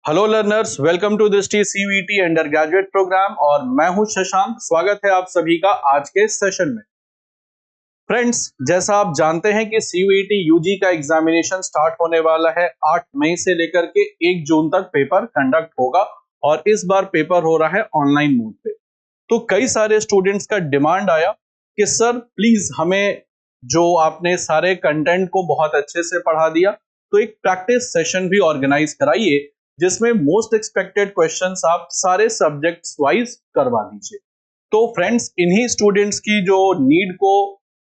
Hello learners, welcome to this CUET undergraduate programme और मैं हूं शशांक। स्वागत है आप सभी का आज के सेशन में। फ्रेंड्स, जैसा आप जानते हैं कि सीयूईटी यूजी का एग्जामिनेशन स्टार्ट होने वाला है। 8 मई से लेकर के 1 जून तक पेपर कंडक्ट होगा और इस बार पेपर हो रहा है ऑनलाइन मोड पे। तो कई सारे स्टूडेंट्स का डिमांड आया कि सर प्लीज हमें, जो आपने सारे कंटेंट को बहुत अच्छे से पढ़ा दिया, तो एक प्रैक्टिस सेशन भी ऑर्गेनाइज कराइए जिसमें मोस्ट एक्सपेक्टेड क्वेश्चंस आप सारे सब्जेक्ट्स वाइज करवा दीजिए। तो फ्रेंड्स, इन्हीं स्टूडेंट्स की जो नीड को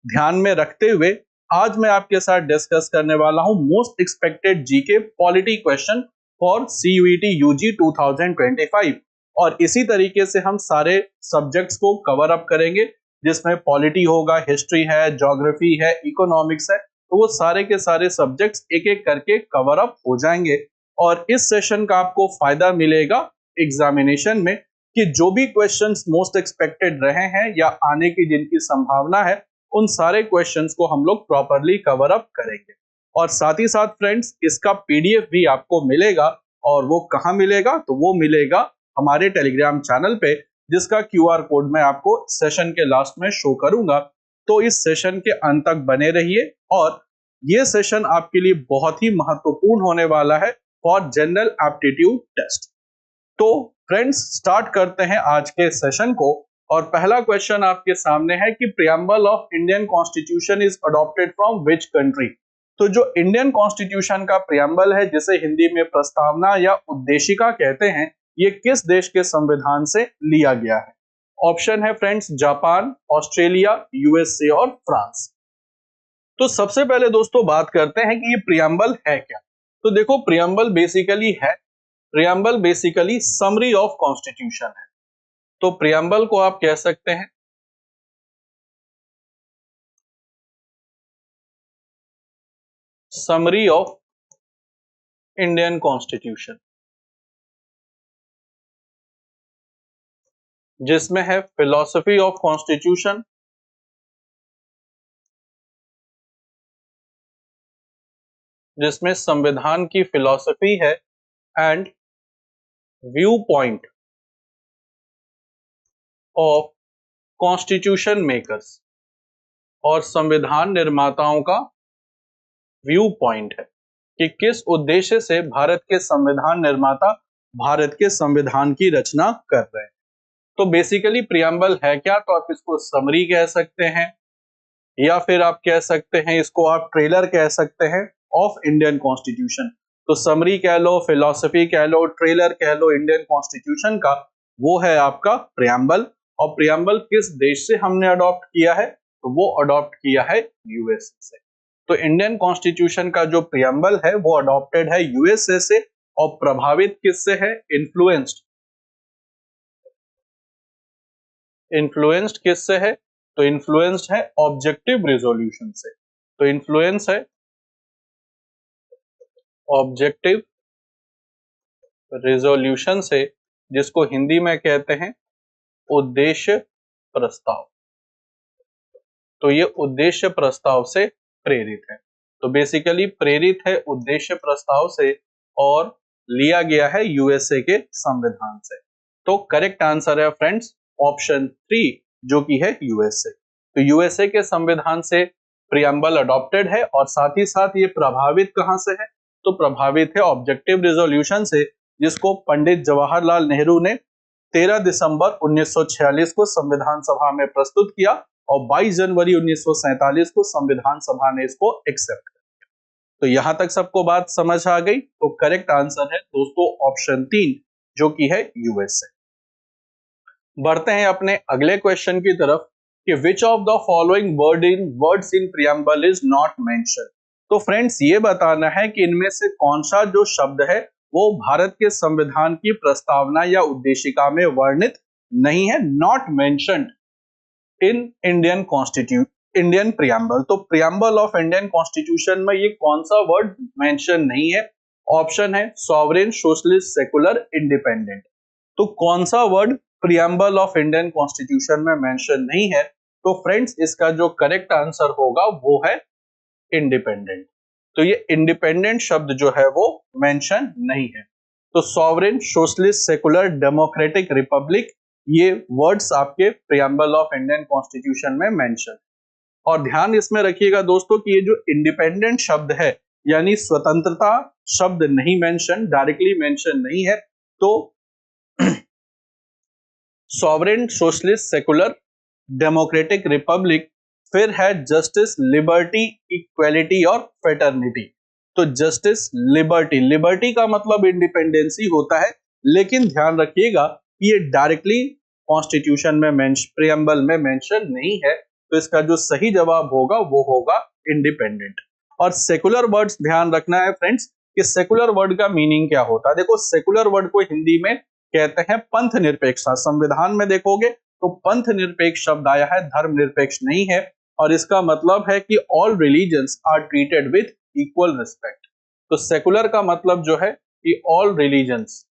ध्यान में रखते हुए आज मैं आपके साथ डिस्कस करने वाला हूं most expected GK polity question for CUET UG 2025। और इसी तरीके से हम सारे सब्जेक्ट्स को कवर अप करेंगे, जिसमें पॉलिटी होगा, हिस्ट्री है, ज्योग्राफी है, इकोनॉमिक्स है। तो वो सारे के सारे सब्जेक्ट्स एक एक करके कवर अप हो जाएंगे और इस सेशन का आपको फायदा मिलेगा एग्जामिनेशन में कि जो भी क्वेश्चंस मोस्ट एक्सपेक्टेड रहे हैं या आने की जिनकी संभावना है, उन सारे क्वेश्चंस को हम लोग प्रॉपरली कवर अप करेंगे। और साथ ही साथ फ्रेंड्स, इसका पीडीएफ भी आपको मिलेगा। और वो कहाँ मिलेगा? तो वो मिलेगा हमारे टेलीग्राम चैनल पे, जिसका क्यूआर कोड मैं आपको सेशन के लास्ट में शो करूंगा। तो इस सेशन के अंत तक बने रहिए और ये सेशन आपके लिए बहुत ही महत्वपूर्ण होने वाला है फॉर जनरल एप्टीट्यूड टेस्ट। तो फ्रेंड्स, स्टार्ट करते हैं आज के सेशन को। और पहला क्वेश्चन आपके सामने है कि preamble of Indian constitution is adopted from which country. तो जो इंडियन कॉन्स्टिट्यूशन का प्रियम्बल है, जिसे हिंदी में प्रस्तावना या उद्देशिका कहते हैं, ये किस देश के संविधान से लिया गया है? ऑप्शन है फ्रेंड्स जापान, ऑस्ट्रेलिया, यूएसए और फ्रांस। तो सबसे पहले दोस्तों बात करते हैं कि ये प्रियम्बल है क्या। तो देखो, preamble basically summary of constitution है। तो प्रियम्बल को आप कह सकते हैं समरी ऑफ इंडियन कॉन्स्टिट्यूशन, जिसमें है फिलॉसफी ऑफ कॉन्स्टिट्यूशन, जिसमें संविधान की फिलॉसफी है, and view point of constitution makers, और संविधान निर्माताओं का व्यू पॉइंट है कि किस उद्देश्य से भारत के संविधान निर्माता भारत के संविधान की रचना कर रहे हैं। तो बेसिकली प्रियम्बल है क्या? तो आप इसको समरी कह सकते हैं, या फिर आप कह सकते हैं इसको आप ट्रेलर कह सकते हैं ऑफ इंडियन कॉन्स्टिट्यूशन। तो समरी कह लो, फिलॉसफी कह लो, ट्रेलर कह लो इंडियन कॉन्स्टिट्यूशन का, वो है आपका प्रियम्बल। और प्रियम्बल किस देश से हमने अडॉप्ट किया है? तो वो अडॉप्ट किया है यूएसए से। तो इंडियन कॉन्स्टिट्यूशन का जो प्रियम्बल है वो अडॉप्टेड है यूएसए से। और प्रभावित किससे है? इन्फ्लुएंस्ड किससे है? तो इन्फ्लुएंस्ड है ऑब्जेक्टिव रिजोल्यूशन से। तो इन्फ्लुएंस है ऑब्जेक्टिव रिजोल्यूशन से, जिसको हिंदी में कहते हैं उद्देश्य प्रस्ताव। तो ये उद्देश्य प्रस्ताव से प्रेरित है। तो बेसिकली प्रेरित है उद्देश्य प्रस्ताव से और लिया गया है यूएसए के संविधान से। तो करेक्ट आंसर है फ्रेंड्स ऑप्शन 3, जो कि है यूएसए। तो यूएसए के संविधान से प्रियम्बल अडॉप्टेड है। और साथ ही साथ ये प्रभावित कहां से है? तो प्रभावित है ऑब्जेक्टिव रिजोल्यूशन से, जिसको पंडित जवाहरलाल नेहरू ने 13 दिसंबर 1946 को संविधान सभा में प्रस्तुत किया और 22 जनवरी 1947 को संविधान सभा ने इसको एक्सेप्ट किया। तो यहां तक सबको बात समझ आ गई? तो करेक्ट आंसर है दोस्तों ऑप्शन 3, जो कि है यूएसए। बढ़ते हैं अपने अगले क्वेश्चन की तरफ कि which of the following words in preamble is not mention. तो फ्रेंड्स, ये बताना है कि इनमें से कौन सा जो शब्द है वो भारत के संविधान की प्रस्तावना या उद्देशिका में वर्णित नहीं है, not mentioned in Indian preamble. तो प्रियम्बल ऑफ इंडियन कॉन्स्टिट्यूशन में ये कौन सा वर्ड मेंशन नहीं है? ऑप्शन है सॉवरेन, सोशलिस्ट, सेकुलर, इंडिपेंडेंट। तो कौन सा word preamble of Indian constitution में मेंशन नहीं है? तो फ्रेंड्स, इसका जो करेक्ट आंसर होगा वो है इंडिपेंडेंट। तो ये इंडिपेंडेंट शब्द जो है वो मेंशन नहीं है। तो sovereign, socialist, secular, democratic, Republic, ये वर्ड्स आपके प्रियम्बल ऑफ इंडियन कॉन्स्टिट्यूशन में मेंशन। और ध्यान इसमें रखिएगा दोस्तों कि ये जो इंडिपेंडेंट शब्द है यानी स्वतंत्रता शब्द नहीं मेंशन, डायरेक्टली मेंशन नहीं है। तो sovereign, socialist, secular, democratic, Republic, फिर है जस्टिस, लिबर्टी, इक्वेलिटी और फेटर्निटी। तो जस्टिस, लिबर्टी, लिबर्टी का मतलब इंडिपेंडेंसी होता है, लेकिन ध्यान रखिएगा कि ये डायरेक्टली कॉन्स्टिट्यूशन में प्रियम्बल में मेंशन नहीं है। तो इसका जो सही जवाब होगा वो होगा इंडिपेंडेंट। और सेकुलर वर्ड्स ध्यान रखना है फ्रेंड्स कि सेकुलर वर्ड का मीनिंग क्या होता है। देखो सेकुलर वर्ड को हिंदी में कहते हैं पंथ निरपेक्षता। संविधान में देखोगे तो पंथ निरपेक्ष शब्द आया है, धर्म निरपेक्ष नहीं है। और इसका मतलब है कि all religions are treated with equal respect. तो सेकुलर का मतलब जो है कि all religions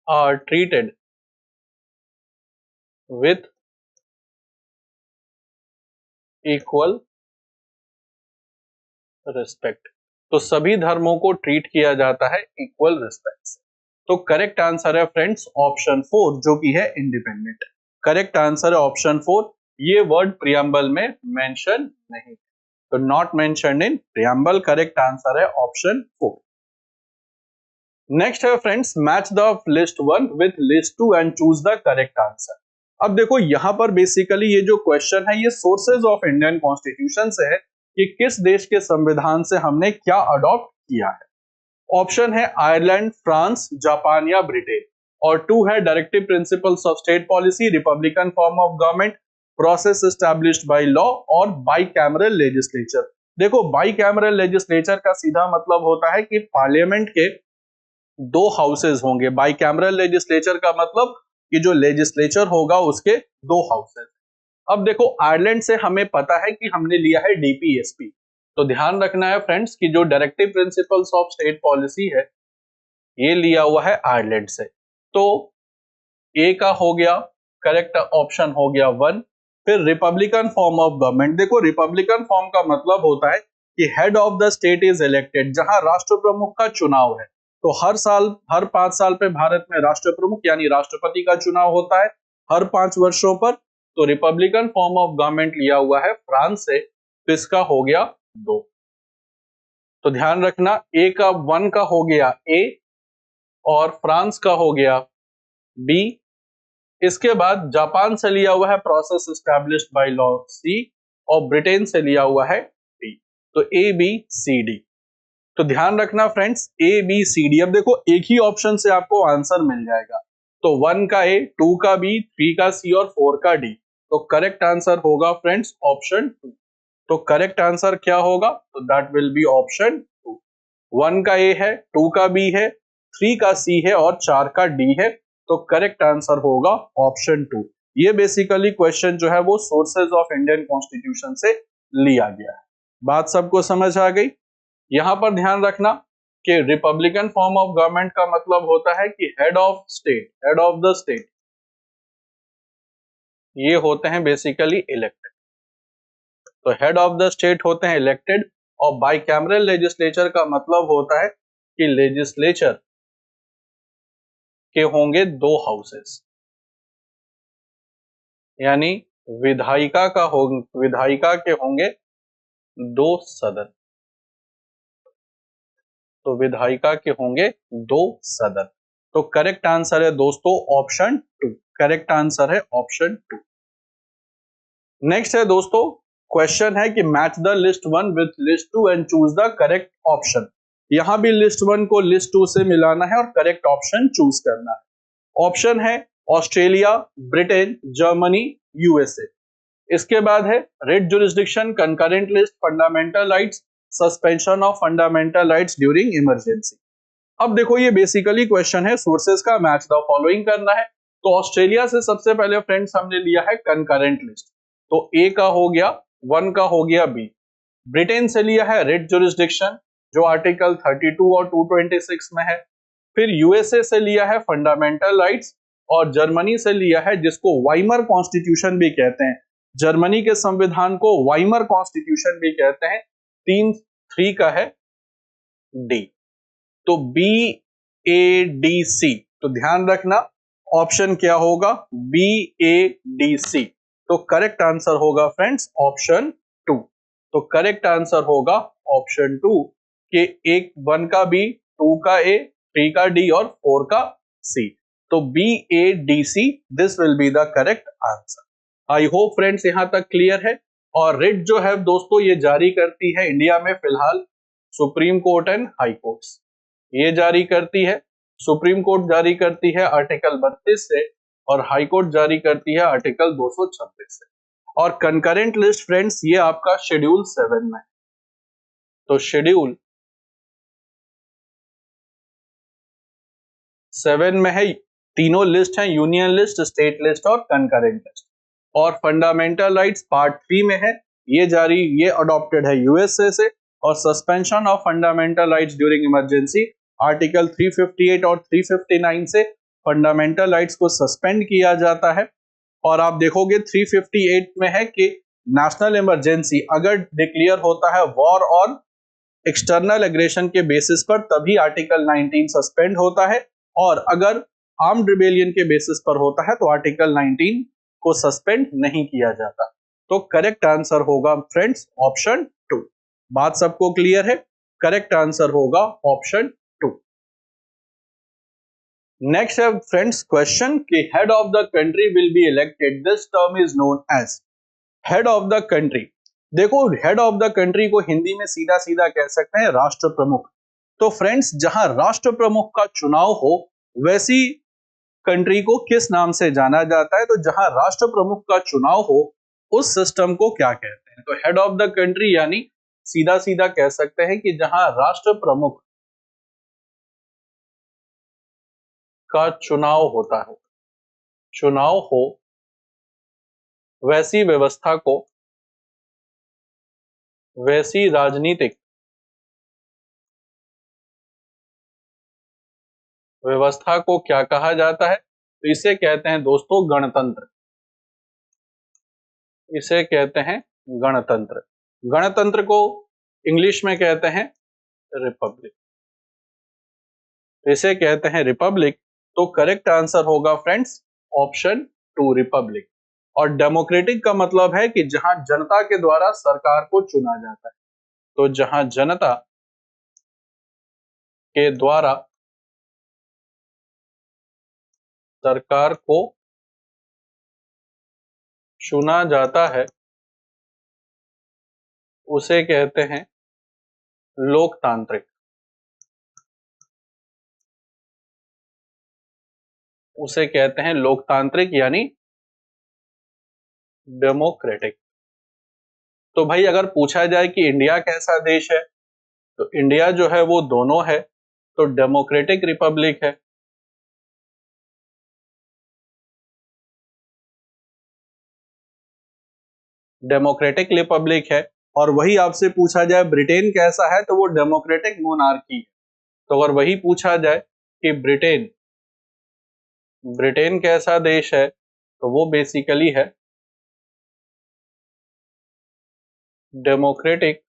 are treated with equal respect. तो सभी धर्मों को ट्रीट किया जाता है इक्वल रिस्पेक्ट से। तो करेक्ट आंसर है फ्रेंड्स ऑप्शन 4 जो कि है इंडिपेंडेंट। करेक्ट आंसर है ऑप्शन 4। ये वर्ड प्रियम्बल में मेंशन नहीं, तो not mentioned in preamble. Correct answer है ऑप्शन 4। नेक्स्ट है friends match the list 1 with list 2 and choose the correct answer. अब देखो यहां पर बेसिकली ये जो क्वेश्चन है ये सोर्सेज ऑफ इंडियन कॉन्स्टिट्यूशन से है कि किस देश के संविधान से हमने क्या अडॉप्ट किया है। ऑप्शन है आयरलैंड, फ्रांस, जापान या ब्रिटेन। और 2 है directive principles of state policy, Republican form of government, process established by law और बाइकैमरल लेजिस्लेचर। देखो बाइकैमरल लेजिस्लेचर का सीधा मतलब होता है कि पार्लियामेंट के 2 हाउसेज होंगे। बाइकैमरल लेजिस्लेचर का मतलब कि जो लेजिस्लेचर होगा उसके 2 हाउसेज। अब देखो आयरलैंड से हमें पता है कि हमने लिया है डीपीएसपी। तो ध्यान रखना है फ्रेंड्स कि जो directive principles of state policy है ये लिया हुआ है आयरलैंड से। तो ए का हो गया करेक्ट ऑप्शन हो गया 1। फिर रिपब्लिकन फॉर्म ऑफ गवर्नमेंट। देखो रिपब्लिकन फॉर्म का मतलब होता है कि head of the state is elected, जहां राष्ट्र प्रमुख का चुनाव है। तो हर साल, हर 5 साल पे भारत में राष्ट्र प्रमुख यानी राष्ट्रपति का चुनाव होता है हर 5 वर्षों पर। तो रिपब्लिकन फॉर्म ऑफ गवर्नमेंट लिया हुआ है फ्रांस से, तो इसका हो गया 2। तो ध्यान रखना ए का 1 का हो गया ए और फ्रांस का हो गया बी। इसके बाद जापान से लिया हुआ है process established by law C और ब्रिटेन से लिया हुआ है डी। तो ए बी सी डी। तो ध्यान रखना friends A B C D. अब देखो एक ही ऑप्शन से आपको आंसर मिल जाएगा। तो 1 का ए, 2 का बी, 3 का सी और 4 का डी। तो करेक्ट आंसर होगा फ्रेंड्स ऑप्शन 2। तो करेक्ट आंसर क्या होगा? तो दैट विल बी ऑप्शन 2। 1 का ए है, 2 का बी है, 3 का सी है और 4 का डी है। तो करेक्ट आंसर होगा ऑप्शन 2। ये बेसिकली क्वेश्चन जो है वो सोर्सेज ऑफ इंडियन कॉन्स्टिट्यूशन से लिया गया है। बात सबको समझ आ गई? यहां पर ध्यान रखना कि रिपब्लिकन फॉर्म ऑफ गवर्नमेंट का मतलब होता है कि head of state, head of the state ये होते हैं बेसिकली इलेक्टेड। तो हेड ऑफ द स्टेट होते हैं इलेक्टेड। और बाइकैमरल लेजिस्लेचर का मतलब होता है कि लेजिस्लेचर के होंगे 2 हाउसेस, यानी विधायिका के होंगे 2 सदन। तो विधायिका के होंगे 2 सदन। तो करेक्ट आंसर है दोस्तों ऑप्शन 2। करेक्ट आंसर है ऑप्शन 2। नेक्स्ट है दोस्तों क्वेश्चन है कि match the list 1 with list 2 and choose the correct option. यहां भी लिस्ट 1 को लिस्ट 2 से मिलाना है और करेक्ट ऑप्शन चूज करना है। ऑप्शन है ऑस्ट्रेलिया, ब्रिटेन, जर्मनी, यूएसए। इसके बाद है red jurisdiction, concurrent list, fundamental rights, suspension of fundamental rights during emergency. अब देखो ये बेसिकली क्वेश्चन है सोर्सेज का मैच द फॉलोइंग करना है। तो ऑस्ट्रेलिया से सबसे पहले फ्रेंड्स हमने लिया है कंकरेंट लिस्ट। तो ए का हो गया, 1 का हो गया बी। ब्रिटेन से लिया है रेड जुरिस्डिक्शन जो आर्टिकल 32 और 226 में है। फिर यूएसए से लिया है फंडामेंटल राइट्स और जर्मनी से लिया है जिसको वाइमर कॉन्स्टिट्यूशन भी कहते हैं। जर्मनी के संविधान को वाइमर कॉन्स्टिट्यूशन भी कहते हैं। 3 का है डी। तो बी ए डी सी, तो ध्यान रखना ऑप्शन क्या होगा, बी ए डी सी। तो करेक्ट आंसर होगा फ्रेंड्स ऑप्शन टू। तो करेक्ट आंसर होगा ऑप्शन टू कि एक 1 का बी, 2 का ए, 3 का डी और 4 का सी। तो B A D C, this will be the correct answer. I hope friends यहां तक क्लियर है। और रिट जो है दोस्तों ये जारी करती है इंडिया में फिलहाल supreme court and high courts, ये जारी करती है। सुप्रीम कोर्ट जारी करती है आर्टिकल 32 से और हाई कोर्ट जारी करती है आर्टिकल 226 से। और कंकरेंट लिस्ट फ्रेंड्स ये आपका शेड्यूल 7 में है। तो शेड्यूल 7 में है, तीनों लिस्ट हैं, यूनियन लिस्ट, स्टेट लिस्ट और कंकरेंट लिस्ट। और फंडामेंटल राइट्स पार्ट 3 में है, ये अडॉप्टेड है यूएसए से। और suspension of fundamental rights during emergency, article 358 और 359 से फंडामेंटल राइट्स को सस्पेंड किया जाता है। और आप देखोगे 358 में है कि नेशनल इमरजेंसी अगर डिक्लेयर होता है वॉर और एक्सटर्नल एग्रेशन के बेसिस पर, तभी आर्टिकल 19 सस्पेंड होता है। और अगर आर्म्ड रिबेलियन के बेसिस पर होता है तो आर्टिकल 19 को सस्पेंड नहीं किया जाता। तो करेक्ट आंसर होगा फ्रेंड्स ऑप्शन 2। बात सबको क्लियर है? करेक्ट आंसर होगा ऑप्शन 2। नेक्स्ट है फ्रेंड्स क्वेश्चन कि head of the country will be elected, this term is known as head of the country. देखो हेड ऑफ द कंट्री को हिंदी में सीधा सीधा कह सकते हैं राष्ट्र प्रमुख। तो फ्रेंड्स जहां राष्ट्र प्रमुख का चुनाव हो वैसी कंट्री को किस नाम से जाना जाता है? तो जहां राष्ट्र प्रमुख का चुनाव हो उस सिस्टम को क्या कहते हैं? तो हेड ऑफ द कंट्री यानी सीधा सीधा कह सकते हैं कि जहां राष्ट्र प्रमुख का चुनाव होता है, चुनाव हो वैसी व्यवस्था को, वैसी राजनीतिक व्यवस्था को क्या कहा जाता है? तो इसे कहते हैं दोस्तों गणतंत्र। इसे कहते हैं गणतंत्र। गणतंत्र को इंग्लिश में कहते हैं रिपब्लिक। इसे कहते हैं रिपब्लिक। तो करेक्ट आंसर होगा फ्रेंड्स ऑप्शन 2 रिपब्लिक। और डेमोक्रेटिक का मतलब है कि जहां जनता के द्वारा सरकार को चुना जाता है। तो जहां जनता के द्वारा सरकार को चुना जाता है उसे कहते हैं लोकतांत्रिक। उसे कहते हैं लोकतांत्रिक यानी डेमोक्रेटिक। तो भाई अगर पूछा जाए कि इंडिया कैसा देश है, तो इंडिया जो है वो दोनों है। तो डेमोक्रेटिक रिपब्लिक है। डेमोक्रेटिक रिपब्लिक है। और वही आपसे पूछा जाए ब्रिटेन कैसा है, तो वो डेमोक्रेटिक मोनार्की है। तो अगर वही पूछा जाए कि ब्रिटेन ब्रिटेन कैसा देश है, तो वो बेसिकली है डेमोक्रेटिक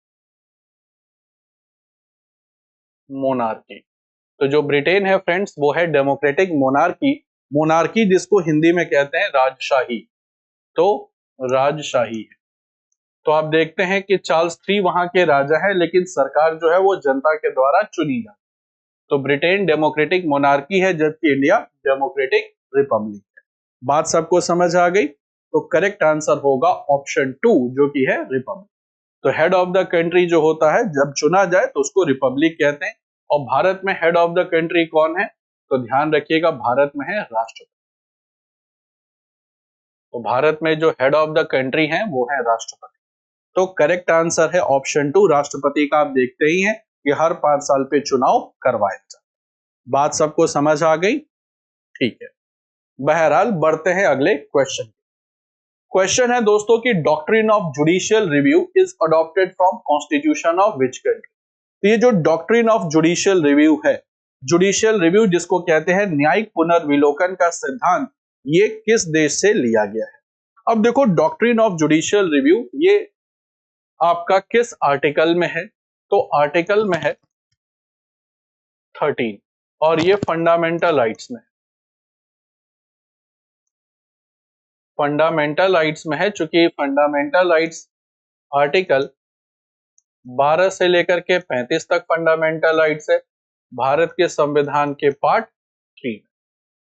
मोनार्की। तो जो ब्रिटेन है फ्रेंड्स वो है डेमोक्रेटिक मोनार्की। मोनार्की जिसको हिंदी में कहते हैं राजशाही। तो राजशाही है। तो आप देखते हैं कि चार्ल्स 3 वहां के राजा है, लेकिन सरकार जो है वो जनता के द्वारा चुनी जाती है। तो ब्रिटेन डेमोक्रेटिक मोनार्की है, जबकि इंडिया डेमोक्रेटिक रिपब्लिक है। बात सबको समझ आ गई? तो करेक्ट आंसर होगा ऑप्शन 2 जो कि है रिपब्लिक। तो हेड ऑफ द कंट्री जो होता है जब चुना जाए तो उसको रिपब्लिक कहते हैं। और भारत में हेड ऑफ द कंट्री कौन है? तो ध्यान रखिएगा भारत में है राष्ट्रपति। तो भारत में जो हेड ऑफ द कंट्री है वो है राष्ट्रपति। तो करेक्ट आंसर है ऑप्शन 2 राष्ट्रपति का। आप देखते ही हैं कि हर 5 साल पे चुनाव करवाया जाता है। बात सबको समझ आ गई? ठीक है। बहरहाल बढ़ते हैं अगले क्वेश्चन। क्वेश्चन है दोस्तों कि doctrine of judicial review is adopted from constitution of which country? तो ये जो डॉक्ट्रिन ऑफ जुडिशियल रिव्यू है, जुडिशियल रिव्यू जिसको कहते हैं न्यायिक पुनर्विलोकन का सिद्धांत, ये किस देश से लिया गया है? अब देखो डॉक्ट्रिन ऑफ जुडिशियल रिव्यू ये आपका किस आर्टिकल में है? तो आर्टिकल में है 13 और ये फंडामेंटल राइट्स में, फंडामेंटल राइट्स में है, चूंकि फंडामेंटल राइट्स आर्टिकल 12 से लेकर के 35 तक फंडामेंटल राइट्स है भारत के संविधान के पार्ट 3।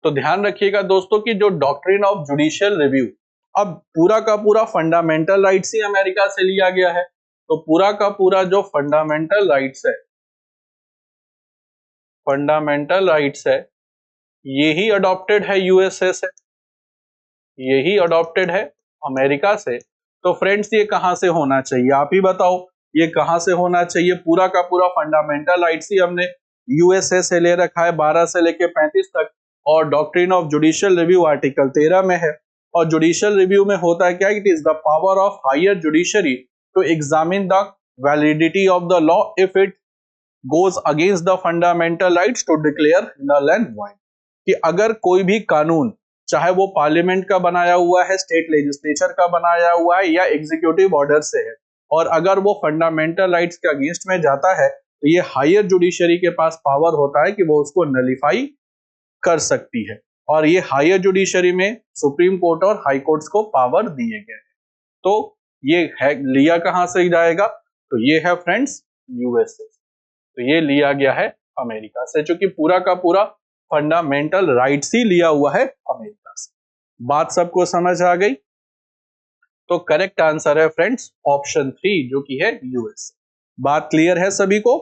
तो ध्यान रखिएगा दोस्तों कि जो डॉक्ट्रिन ऑफ जुडिशियल रिव्यू, अब पूरा का पूरा फंडामेंटल राइट्स ही अमेरिका से लिया गया है, तो पूरा का पूरा जो फंडामेंटल राइट्स है, फंडामेंटल राइट्स है, यही अडॉप्टेड है यूएसए से, यही अडॉप्टेड है अमेरिका से। तो फ्रेंड्स ये कहां से होना चाहिए, आप ही बताओ ये कहां से होना चाहिए? पूरा का पूरा फंडामेंटल राइट्स ही हमने यूएसए से ले रखा है 12 से लेके 35 तक, और doctrine of judicial review article 13 में है। और जुडिशियल रिव्यू में होता है क्या? It is the power of higher judiciary to examine the validity of the law if it goes against the fundamental rights to declare null and void. कि अगर कोई भी कानून, चाहे वो पार्लियामेंट का बनाया हुआ है, स्टेट लेजिस्लेचर का बनाया हुआ है, या एग्जीक्यूटिव ऑर्डर से है, और अगर वो फंडामेंटल राइट्स के अगेंस्ट में जाता है, तो ये हायर जुडिशरी के पास पावर होता है कि वो उसको नलिफाई कर सकती है। और ये हायर जुडिशरी में सुप्रीम कोर्ट और हाई कोर्ट्स को पावर दिए गए हैं। तो ये है, लिया कहां से जाएगा? तो ये है फ्रेंड्स यूएसए, तो ये लिया गया है अमेरिका से, क्योंकि पूरा का पूरा फंडामेंटल राइट्स ही लिया हुआ है अमेरिका से। बात सबको समझ आ गई? तो करेक्ट आंसर है फ्रेंड्स ऑप्शन 3 जो कि है यूएस। बात क्लियर है सभी को?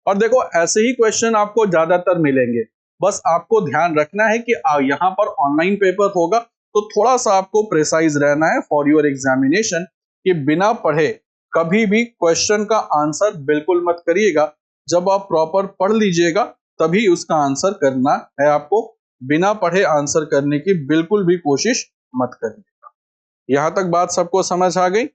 और देखो ऐसे ही क्वेश्चन आपको ज्यादातर मिलेंगे, बस आपको ध्यान रखना है कि यहाँ पर ऑनलाइन पेपर होगा, तो थोड़ा सा आपको प्रिसाइज रहना है फॉर योर एग्जामिनेशन, कि बिना पढ़े कभी भी क्वेश्चन का आंसर बिल्कुल मत करिएगा। जब आप प्रॉपर पढ़ लीजिएगा तभी उसका आंसर करना है आपको, बिना पढ़े आंसर करने की बिल्कुल भी कोशिश मत करिएगा। यहां तक बात सबको समझ आ गई?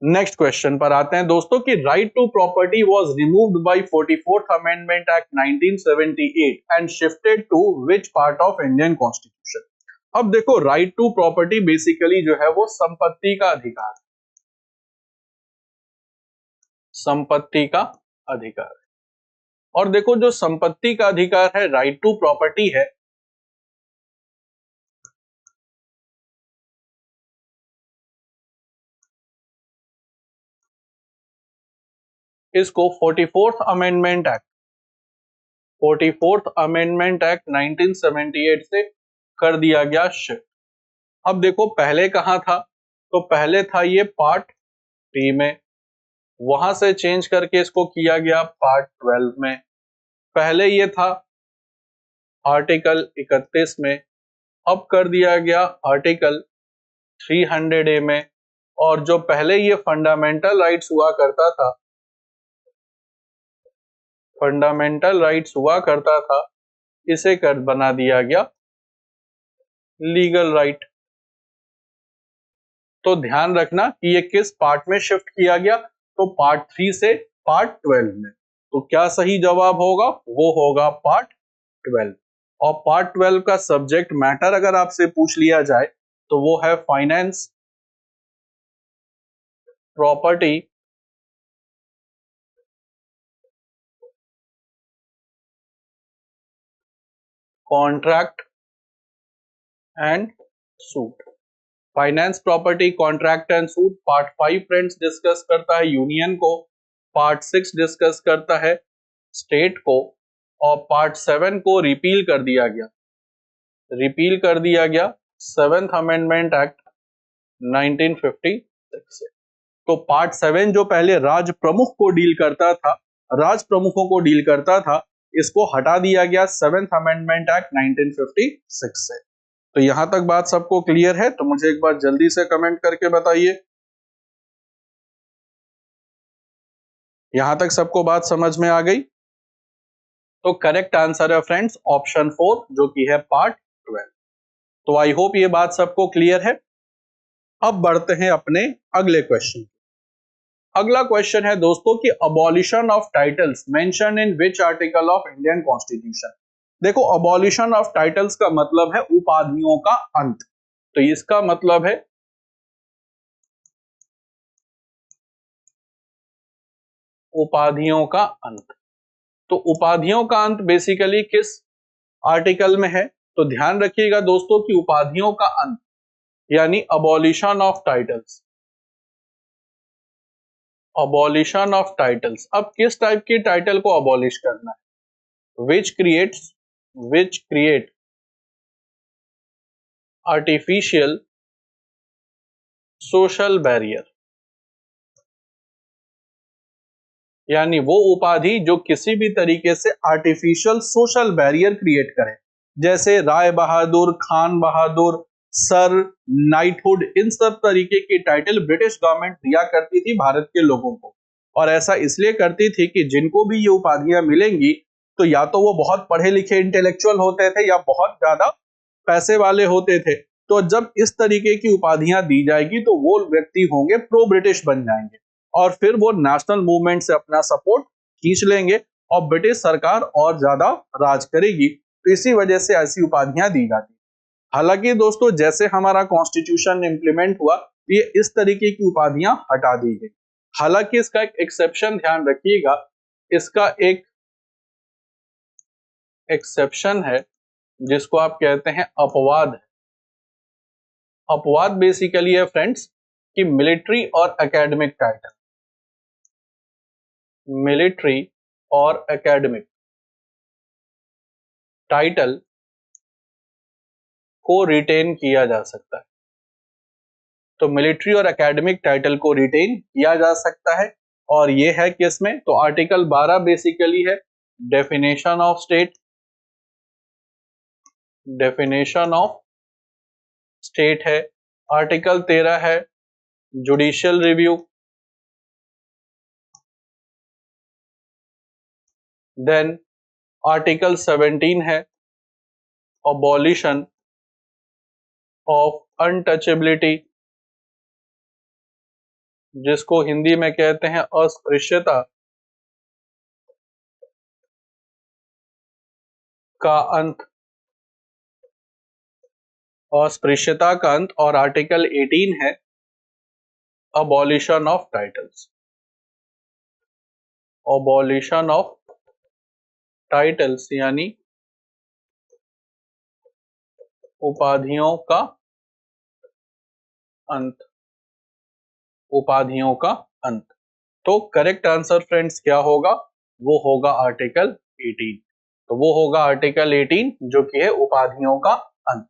नेक्स्ट क्वेश्चन पर आते हैं दोस्तों कि right to property was removed by 44th amendment act 1978 and shifted to which part of Indian constitution. अब देखो राइट टू प्रॉपर्टी बेसिकली जो है वो संपत्ति का अधिकार, संपत्ति का अधिकार है। और देखो जो संपत्ति का अधिकार है, राइट टू प्रॉपर्टी है, इसको 44th amendment act, 44th amendment act 1978 से कर दिया गया शिफ्ट। अब देखो पहले कहां था? तो पहले था ये पार्ट 3 में, वहां से चेंज करके इसको किया गया पार्ट 12 में। पहले ये था आर्टिकल 31 में, अब कर दिया गया आर्टिकल 300A में। और जो पहले ये फंडामेंटल राइट्स हुआ करता था, फंडामेंटल राइट्स हुआ करता था, इसे कर बना दिया गया लीगल राइट। तो ध्यान रखना कि ये किस पार्ट में शिफ्ट किया गया, तो पार्ट 3 से पार्ट 12 में। तो क्या सही जवाब होगा? वो होगा पार्ट 12। और पार्ट 12 का सब्जेक्ट मैटर अगर आपसे पूछ लिया जाए तो वो है finance, property, contract and suit. Finance, property, contract and suit part 5 friends discuss करता है यूनियन को, पार्ट 6 डिस्कस करता है स्टेट को, और पार्ट 7 को रिपील कर दिया गया, रिपील कर दिया गया 7th अमेंडमेंट एक्ट 1956 से। तो पार्ट 7 जो पहले राज प्रमुख को डील करता था, राज प्रमुखों को डील करता था, इसको हटा दिया गया 7th अमेंडमेंट एक्ट 1956 से। तो यहां तक बात सबको क्लियर है? तो मुझे एक बार जल्दी से कमेंट करके बताइए, यहां तक सबको बात समझ में आ गई? तो करेक्ट आंसर है फ्रेंड्स ऑप्शन 4 जो कि है पार्ट 12। तो आई होप ये बात सबको क्लियर है। अब बढ़ते हैं अपने अगले क्वेश्चन। अगला क्वेश्चन है दोस्तों कि abolition of titles mention in which article of Indian constitution. देखो अबॉलिशन ऑफ टाइटल्स का मतलब है उपाधियों का अंत, तो इसका मतलब है उपाधियों का अंत। तो उपाधियों का अंत बेसिकली किस आर्टिकल में है? तो ध्यान रखिएगा दोस्तों कि उपाधियों का अंत यानी abolition of titles. Abolition of titles, अब किस टाइप के टाइटल को अबॉलिश करना है? Which create artificial social barrier, यानी वो उपाधि जो किसी भी तरीके से आर्टिफिशियल सोशल बैरियर क्रिएट करे, जैसे राय बहादुर, खान बहादुर, सर, नाइटहुड, इन सब तरीके के टाइटल ब्रिटिश गवर्नमेंट दिया करती थी भारत के लोगों को। और ऐसा इसलिए करती थी कि जिनको भी ये उपाधियां मिलेंगी तो या तो वो बहुत पढ़े लिखे इंटेलेक्चुअल होते थे या बहुत ज्यादा पैसे वाले होते थे। तो जब इस तरीके की उपाधियां दी जाएगी तो वो व्यक्ति होंगे प्रो ब्रिटिश बन जाएंगे और फिर वो नेशनल मूवमेंट से अपना सपोर्ट खींच लेंगे और ब्रिटिश सरकार और ज्यादा राज करेगी। तो इसी वजह से ऐसी उपाधियां दी जाती। हालांकि दोस्तों जैसे हमारा कॉन्स्टिट्यूशन इंप्लीमेंट हुआ ये इस तरीके की उपाधियां हटा दी गई। हालांकि इसका एक एक्सेप्शन ध्यान रखिएगा, इसका एक एक्सेप्शन है जिसको आप कहते हैं अपवाद। अपवाद बेसिकली है फ्रेंड्स कि मिलिट्री और एकेडमिक टाइटल, मिलिट्री और एकेडमिक टाइटल को रिटेन किया जा सकता है। तो मिलिट्री और एकेडमिक टाइटल को रिटेन किया जा सकता है और ये है किसमें? तो आर्टिकल 12 बेसिकली है definition of state, definition of state है। आर्टिकल 13 है जुडिशियल रिव्यू, देन आर्टिकल 17 है अबॉलिशन ऑफ अनटचेबिलिटी, जिसको हिंदी में कहते हैं अस्पृश्यता का अंत, अस्पृश्यता का अंत। और आर्टिकल 18 है abolition of titles, abolition of titles यानी उपाधियों का अंत, उपाधियों का अंत। तो करेक्ट आंसर फ्रेंड्स क्या होगा? वो होगा आर्टिकल 18। तो वो होगा आर्टिकल 18 जो कि है उपाधियों का अंत।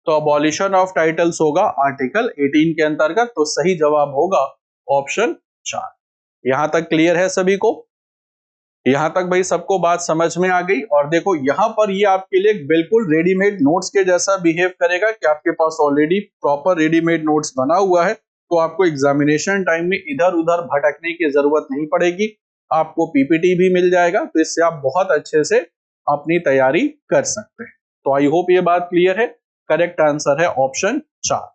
तो अबॉलिशन ऑफ टाइटल्स होगा आर्टिकल 18 के अंतर्गत। तो सही जवाब होगा ऑप्शन 4। यहां तक क्लियर है सभी को? यहां तक भाई सबको बात समझ में आ गई? और देखो यहां पर ये आपके लिए बिल्कुल रेडीमेड नोट्स के जैसा बिहेव करेगा कि आपके पास ऑलरेडी प्रॉपर रेडीमेड नोट्स बना हुआ है, तो आपको एग्जामिनेशन टाइम में इधर उधर भटकने की जरूरत नहीं पड़ेगी। आपको पीपीटी भी मिल जाएगा, तो इससे आप बहुत अच्छे से अपनी तैयारी कर सकते हैं। तो आई होप ये बात क्लियर है। करेक्ट आंसर है ऑप्शन 4।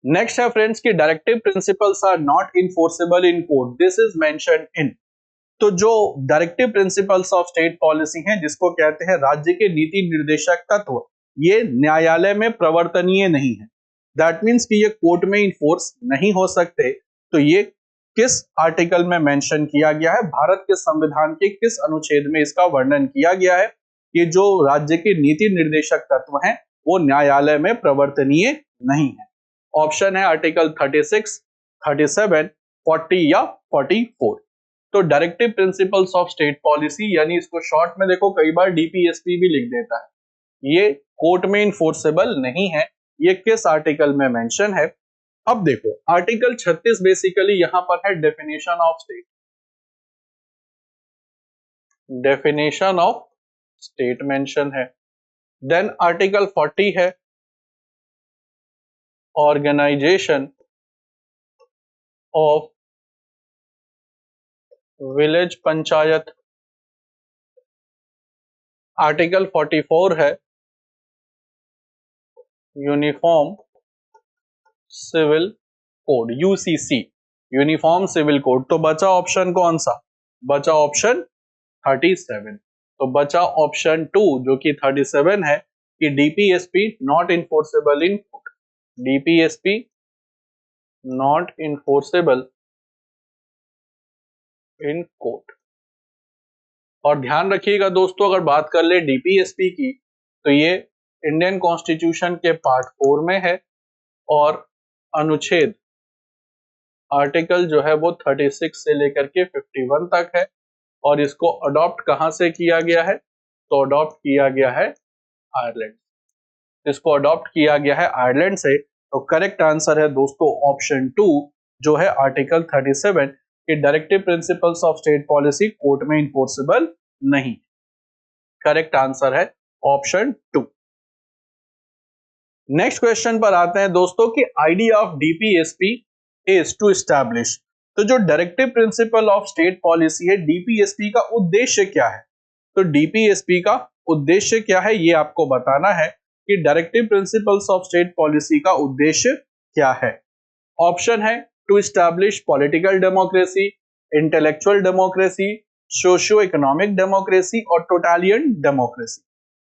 नेक्स्ट है फ्रेंड्स की directive principles are not enforceable in court, this is mentioned in. तो जो directive principles of state policy हैं, जिसको कहते हैं राज्य के नीति निर्देशक तत्व, ये न्यायालय में प्रवर्तनीय नहीं है। दैट मीन्स कि ये कोर्ट में इन्फोर्स नहीं हो सकते। तो ये किस आर्टिकल में मेंशन किया गया है? भारत के संविधान के किस अनुच्छेद में इसका वर्णन किया गया है कि जो राज्य के नीति निर्देशक तत्व हैं वो न्यायालय में प्रवर्तनीय नहीं है? ऑप्शन है आर्टिकल 36, 37, 40 या 44। तो directive principles of state policy यानी इसको शॉर्ट में देखो कई बार डीपीएसपी भी लिख देता है, ये कोर्ट में इन्फोर्सेबल नहीं है। ये किस आर्टिकल में मेंशन है? अब देखो आर्टिकल 36 बेसिकली यहां पर है definition of state, definition of state mention है। देन आर्टिकल 40 है organisation of village panchayat. Article 44 है uniform civil code, UCC, uniform civil code. तो बचा ऑप्शन कौन सा? बचा ऑप्शन 37। तो बचा ऑप्शन 2 जो कि 37 है कि DPSP not enforceable in court, DPSP not enforceable in court. और ध्यान रखिएगा दोस्तों, अगर बात कर ले डीपीएसपी की तो ये इंडियन कॉन्स्टिट्यूशन के पार्ट 4 में है और अनुच्छेद आर्टिकल जो है वो 36 से लेकर के 51 तक है। और इसको अडॉप्ट कहां से किया गया है? तो अडॉप्ट किया गया है आयरलैंड। इसको अडॉप्ट किया गया है आयरलैंड से। तो करेक्ट आंसर है दोस्तों ऑप्शन 2 जो है आर्टिकल 37 कि directive principles of state policy court में इन्फोर्सेबल नहीं। करेक्ट आंसर है ऑप्शन 2। नेक्स्ट क्वेश्चन पर आते हैं दोस्तों कि idea of DPSP is to establish. तो जो directive principle of state policy है, डीपीएसपी का उद्देश्य क्या है? तो डीपीएसपी का उद्देश्य क्या है ये आपको बताना है कि directive principles of state policy का उद्देश्य क्या है। ऑप्शन है to establish political democracy, intellectual democracy, socio economic democracy और टोटालियन डेमोक्रेसी।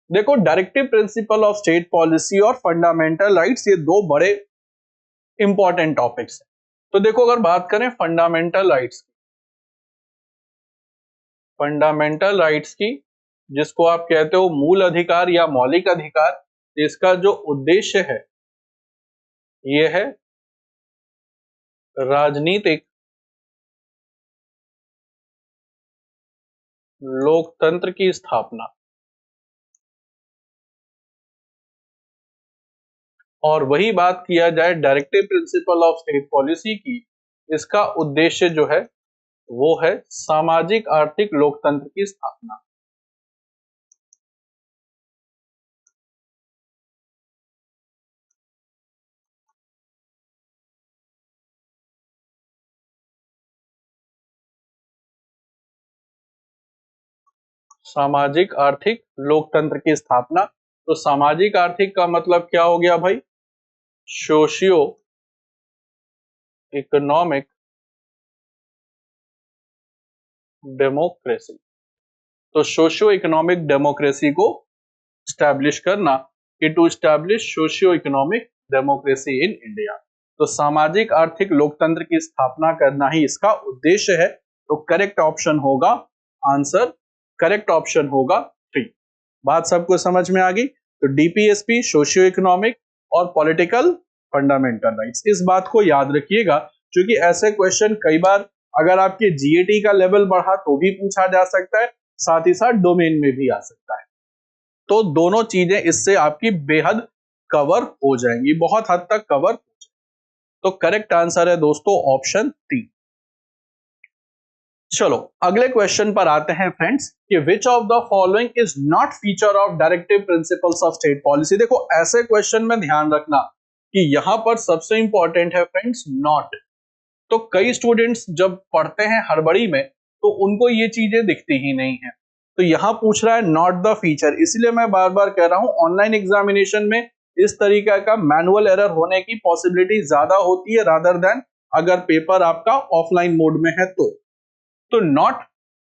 देखो, directive principle of state policy और फंडामेंटल राइट्स ये दो बड़े इंपॉर्टेंट टॉपिक्स हैं। तो देखो, अगर बात करें फंडामेंटल राइट्स की जिसको आप कहते हो मूल अधिकार या मौलिक अधिकार, इसका जो उद्देश्य है ये है राजनीतिक लोकतंत्र की स्थापना। और वही बात किया जाए directive principle of state policy की, इसका उद्देश्य जो है वो है सामाजिक आर्थिक लोकतंत्र की स्थापना। सामाजिक आर्थिक लोकतंत्र की स्थापना। तो सामाजिक आर्थिक का मतलब क्या हो गया भाई? Socio economic democracy. तो सोशियो इकोनॉमिक डेमोक्रेसी को स्टैब्लिश करना कि to establish socio economic democracy in India. तो सामाजिक आर्थिक लोकतंत्र की स्थापना करना ही इसका उद्देश्य है। तो करेक्ट ऑप्शन होगा आंसर, करेक्ट ऑप्शन होगा 3। बात सबको समझ में आ गई? तो डीपीएसपी सोशियो इकोनॉमिक और पॉलिटिकल फंडामेंटल राइट्स, इस बात को याद रखिएगा क्योंकि ऐसे क्वेश्चन कई बार अगर आपके जीएटी का लेवल बढ़ा तो भी पूछा जा सकता है, साथ ही साथ डोमेन में भी आ सकता है। तो दोनों चीजें इससे आपकी बेहद कवर हो जाएंगी, बहुत हद तक कवर। तो करेक्ट आंसर है दोस्तों ऑप्शन 3। चलो अगले क्वेश्चन पर आते हैं फ्रेंड्स कि which of the following is not feature of directive principles of state policy. देखो, ऐसे क्वेश्चन में ध्यान रखना कि यहां पर सबसे इंपॉर्टेंट है फ्रेंड्स नॉट। तो कई स्टूडेंट्स जब पढ़ते हैं हड़बड़ी में तो उनको ये चीजें दिखती ही नहीं है। तो यहां पूछ रहा है नॉट द फीचर, इसलिए मैं बार बार कह रहा हूं ऑनलाइन एग्जामिनेशन में इस तरीके का मैनुअल एरर होने की पॉसिबिलिटी ज्यादा होती है रादर देन अगर पेपर आपका ऑफलाइन मोड में है तो not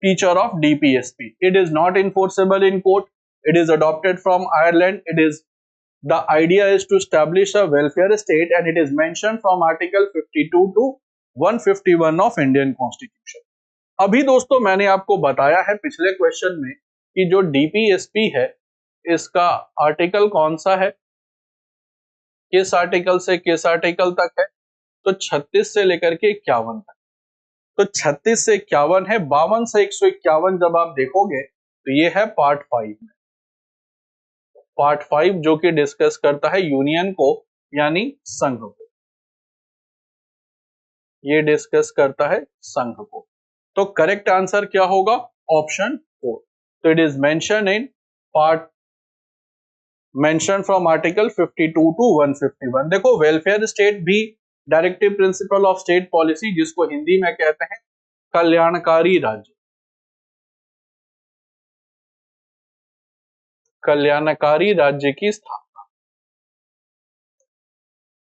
feature of DPSP, it is not enforceable in court, it is adopted from Ireland, it is the idea is to establish a welfare state and it is mentioned from article 52 to 151 of Indian constitution. अभी दोस्तों मैंने आपको बताया है पिछले question में कि जो डीपीएसपी है इसका आर्टिकल कौन सा है, किस आर्टिकल से किस आर्टिकल तक है? तो 36 से लेकर के 51 तक। तो 36 से 51 है, 52 से 151 जब आप देखोगे तो ये है पार्ट 5 में। पार्ट 5 जो कि डिस्कस करता है यूनियन को यानी संघ को, ये डिस्कस करता है संघ को। तो करेक्ट आंसर क्या होगा? ऑप्शन 4। तो it is mention in part mention from article 52 to 151। देखो, वेलफेयर स्टेट भी directive principle of state policy जिसको हिंदी में कहते हैं कल्याणकारी राज्य, कल्याणकारी राज्य की स्थापना।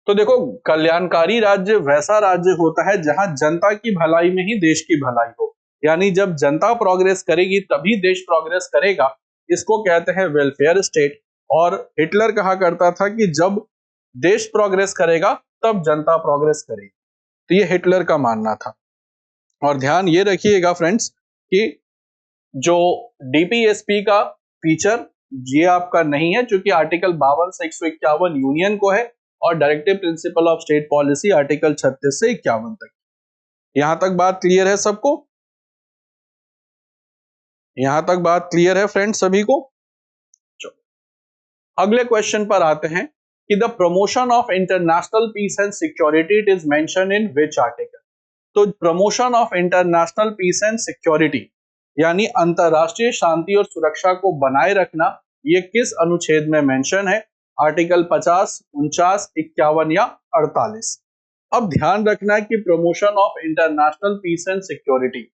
तो देखो, कल्याणकारी राज्य वैसा राज्य होता है जहां जनता की भलाई में ही देश की भलाई हो, यानी जब जनता प्रोग्रेस करेगी तभी देश प्रोग्रेस करेगा, इसको कहते हैं वेलफेयर स्टेट। और हिटलर कहा करता था कि जब देश प्रोग्रेस करेगा तब जनता प्रोग्रेस करेगी, तो ये हिटलर का मानना था। और ध्यान ये रखिएगा फ्रेंड्स कि जो डीपीएसपी का फीचर ये आपका नहीं है, क्योंकि आर्टिकल 52 से 151 यूनियन को है और directive principle of state policy article 36 से 51 तक। यहां तक बात क्लियर है सबको? यहां तक बात क्लियर है फ्रेंड्स सभी को? अगले क्वेश्चन पर आते हैं कि the promotion of international peace and security it is mention in which article. तो promotion of international peace and security यानी अंतरराष्ट्रीय शांति और सुरक्षा को बनाए रखना, ये किस अनुच्छेद में मेंशन है? आर्टिकल 50, 49, 51 या 48? अब ध्यान रखना है कि promotion of international peace and security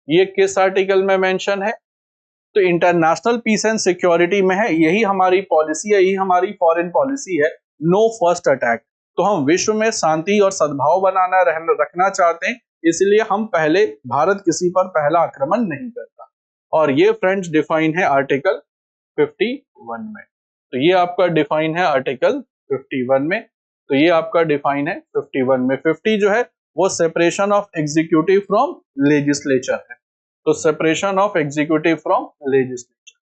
ये किस आर्टिकल में मेंशन है? तो इंटरनेशनल पीस एंड सिक्योरिटी में है, यही हमारी पॉलिसी है, यही हमारी फॉरेन पॉलिसी है, नो फर्स्ट अटैक। तो हम विश्व में शांति और सद्भाव बनाना रखना चाहते हैं, इसलिए हम पहले भारत किसी पर पहला आक्रमण नहीं करता। और ये फ्रेंड्स डिफाइन है आर्टिकल 51 में। तो ये आपका डिफाइन है आर्टिकल 51 में। तो ये आपका डिफाइन है 51 में। 50 जो है वो separation of executive from legislature है। तो separation of executive from legislature.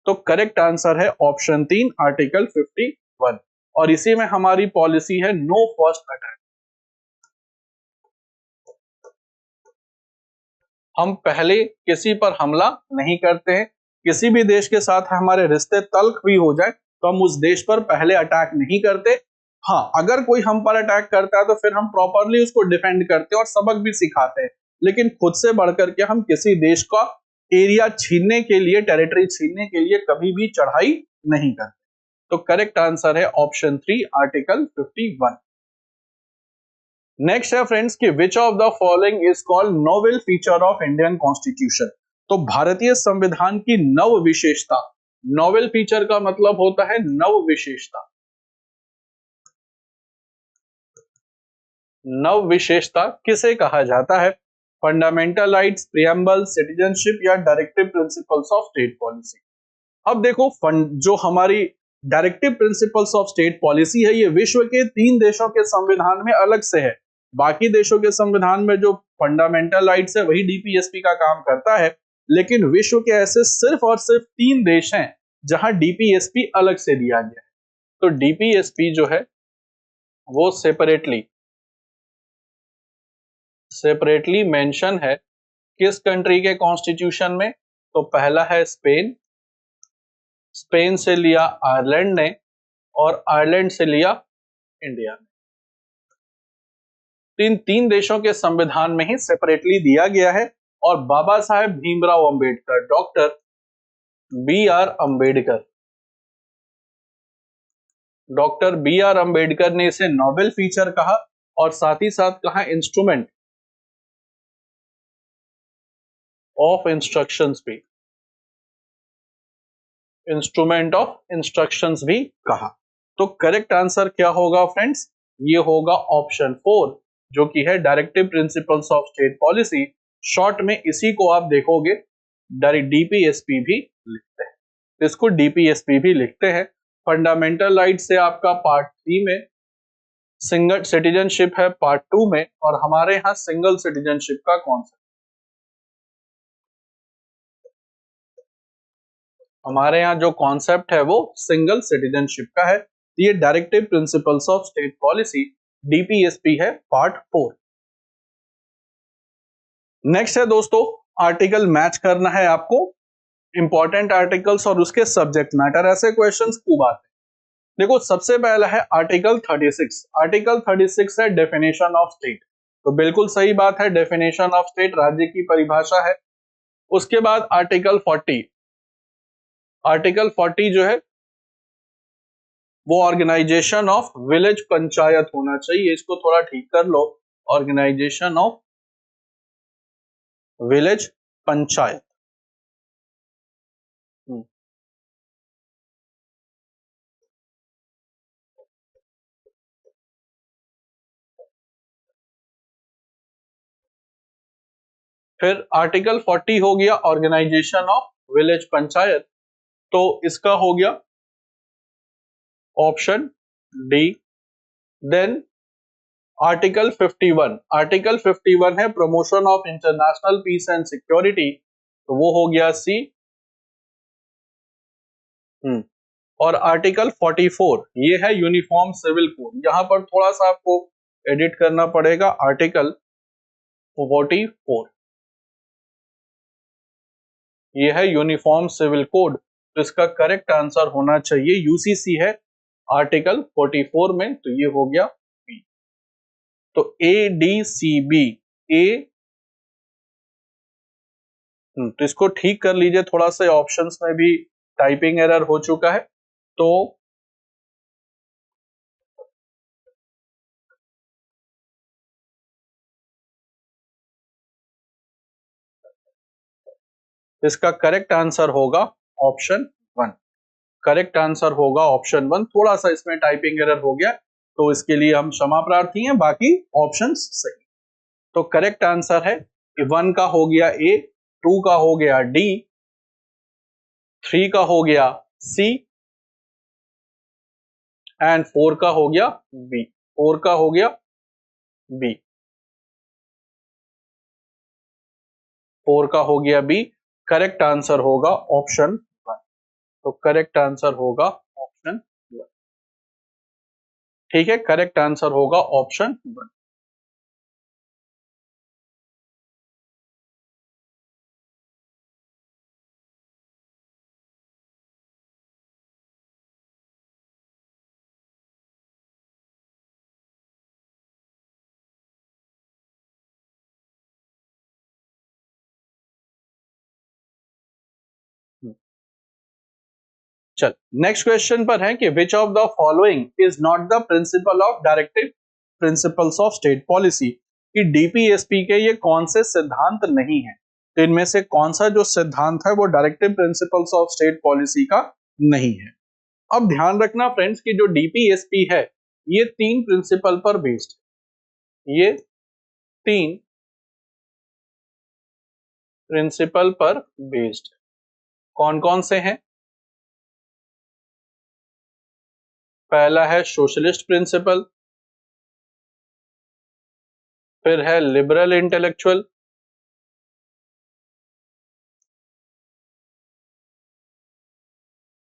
तो करेक्ट आंसर है ऑप्शन 3 आर्टिकल 51 और इसी में हमारी पॉलिसी है नो फर्स्ट अटैक। हम पहले किसी पर हमला नहीं करते हैं। किसी भी देश के साथ हमारे रिश्ते तल्ख भी हो जाए तो हम उस देश पर पहले अटैक नहीं करते। हाँ, अगर कोई हम पर अटैक करता है तो फिर हम प्रॉपरली उसको डिफेंड करते हैं और सबक भी सिखाते हैं, लेकिन खुद से बढ़कर के हम किसी देश का एरिया छीनने के लिए, टेरिटरी छीनने के लिए कभी भी चढ़ाई नहीं करते। तो करेक्ट आंसर है ऑप्शन 3 आर्टिकल 51। नेक्स्ट है फ्रेंड्स कि which of the following is called novel feature of Indian constitution. तो भारतीय संविधान की नव विशेषता, नोवेल फीचर का मतलब होता है नव विशेषता। नव विशेषता किसे कहा जाता है? फंडामेंटल राइट्स, प्रियम्बल, सिटीजनशिप या directive principles of state policy. अब देखो, जो हमारी directive principles of state policy है, ये विश्व के 3 देशों के संविधान में अलग से है। बाकी देशों के संविधान में जो फंडामेंटल राइट्स है वही डीपीएसपी का काम करता है, लेकिन विश्व के ऐसे सिर्फ और सिर्फ 3 देश हैं जहां डीपीएसपी अलग से दिया गया है। तो डीपीएसपी जो है वो सेपरेटली मेंशन है किस कंट्री के कॉन्स्टिट्यूशन में? तो पहला है स्पेन, स्पेन से लिया आयरलैंड ने और आयरलैंड से लिया इंडिया ने। तीन देशों के संविधान में ही सेपरेटली दिया गया है और Baba Saheb Bhimrao Ambedkar, doctor B R. Ambedkar, doctor B R. Ambedkar ने इसे नोबेल फीचर कहा और साथ ही साथ कहा इंस्ट्रूमेंट ऑफ इंस्ट्रक्शंस भी, इंस्ट्रूमेंट ऑफ इंस्ट्रक्शंस भी कहा। तो करेक्ट आंसर क्या होगा फ्रेंड्स? ये होगा ऑप्शन 4 जो कि है directive principles of state policy. Short में इसी को आप देखोगे डीपीएसपी भी लिखते हैं, तो इसको डीपीएसपी भी लिखते हैं। फंडामेंटल राइट से आपका पार्ट 3 में, सिंगल सिटीजनशिप है पार्ट 2 में, और हमारे यहाँ सिंगल सिटीजनशिप का कॉन्सेप्ट, हमारे यहाँ जो कॉन्सेप्ट है वो सिंगल सिटीजनशिप का है। ये directive principles of state policy DPSP है पार्ट 4। नेक्स्ट है दोस्तों, आर्टिकल मैच करना है आपको, इंपॉर्टेंट आर्टिकल्स और उसके सब्जेक्ट मैटर, ऐसे क्वेश्चंस खूब आते हैं। देखो, सबसे पहला है आर्टिकल 36। आर्टिकल 36 है डेफिनेशन ऑफ स्टेट। तो बिल्कुल सही बात है, डेफिनेशन ऑफ स्टेट राज्य की परिभाषा है। उसके बाद आर्टिकल 40, आर्टिकल 40 जो है वो ऑर्गेनाइजेशन ऑफ विलेज पंचायत होना चाहिए, इसको थोड़ा ठीक कर लो, ऑर्गेनाइजेशन ऑफ विलेज पंचायत। फिर आर्टिकल 40 हो गया ऑर्गेनाइजेशन ऑफ विलेज पंचायत, तो इसका हो गया option D. Then article 51, article 51 है promotion of international peace and security, तो वो हो गया सी। और आर्टिकल 44 ये है यूनिफॉर्म सिविल कोड, यहां पर थोड़ा सा आपको एडिट करना पड़ेगा। आर्टिकल 44 ये है यूनिफॉर्म सिविल कोड, तो इसका करेक्ट आंसर होना चाहिए यूसीसी है आर्टिकल 44 में, तो ये हो गया बी। तो ए डी सी बी ए, तो इसको ठीक कर लीजिए, थोड़ा सा ऑप्शंस में भी टाइपिंग एरर हो चुका है। तो इसका करेक्ट आंसर होगा ऑप्शन 1। करेक्ट आंसर होगा ऑप्शन 1। थोड़ा सा इसमें टाइपिंग एरर हो गया, तो इसके लिए हम क्षमा प्रार्थी हैं, बाकी ऑप्शंस सही। तो करेक्ट आंसर है 1 का हो गया ए, 2 का हो गया डी, 3 का हो गया सी एंड 4 का हो गया बी। 4 का हो गया बी, 4 का हो गया बी। करेक्ट आंसर होगा ऑप्शन 1। तो करेक्ट आंसर होगा ऑप्शन 1। ठीक है, करेक्ट आंसर होगा ऑप्शन 1। चल नेक्स्ट क्वेश्चन पर है कि which of the following is not the principle of directive principles of state policy, कि डीपीएसपी के ये कौन से सिद्धांत नहीं है, तो इनमें से कौन सा जो सिद्धांत है वो directive principles of state policy का नहीं है। अब ध्यान रखना फ्रेंड्स कि जो डीपीएसपी है ये 3 प्रिंसिपल पर बेस्ड है, ये 3 प्रिंसिपल पर बेस्ड है। कौन कौन से हैं? पहला है सोशलिस्ट प्रिंसिपल, फिर है liberal intellectual,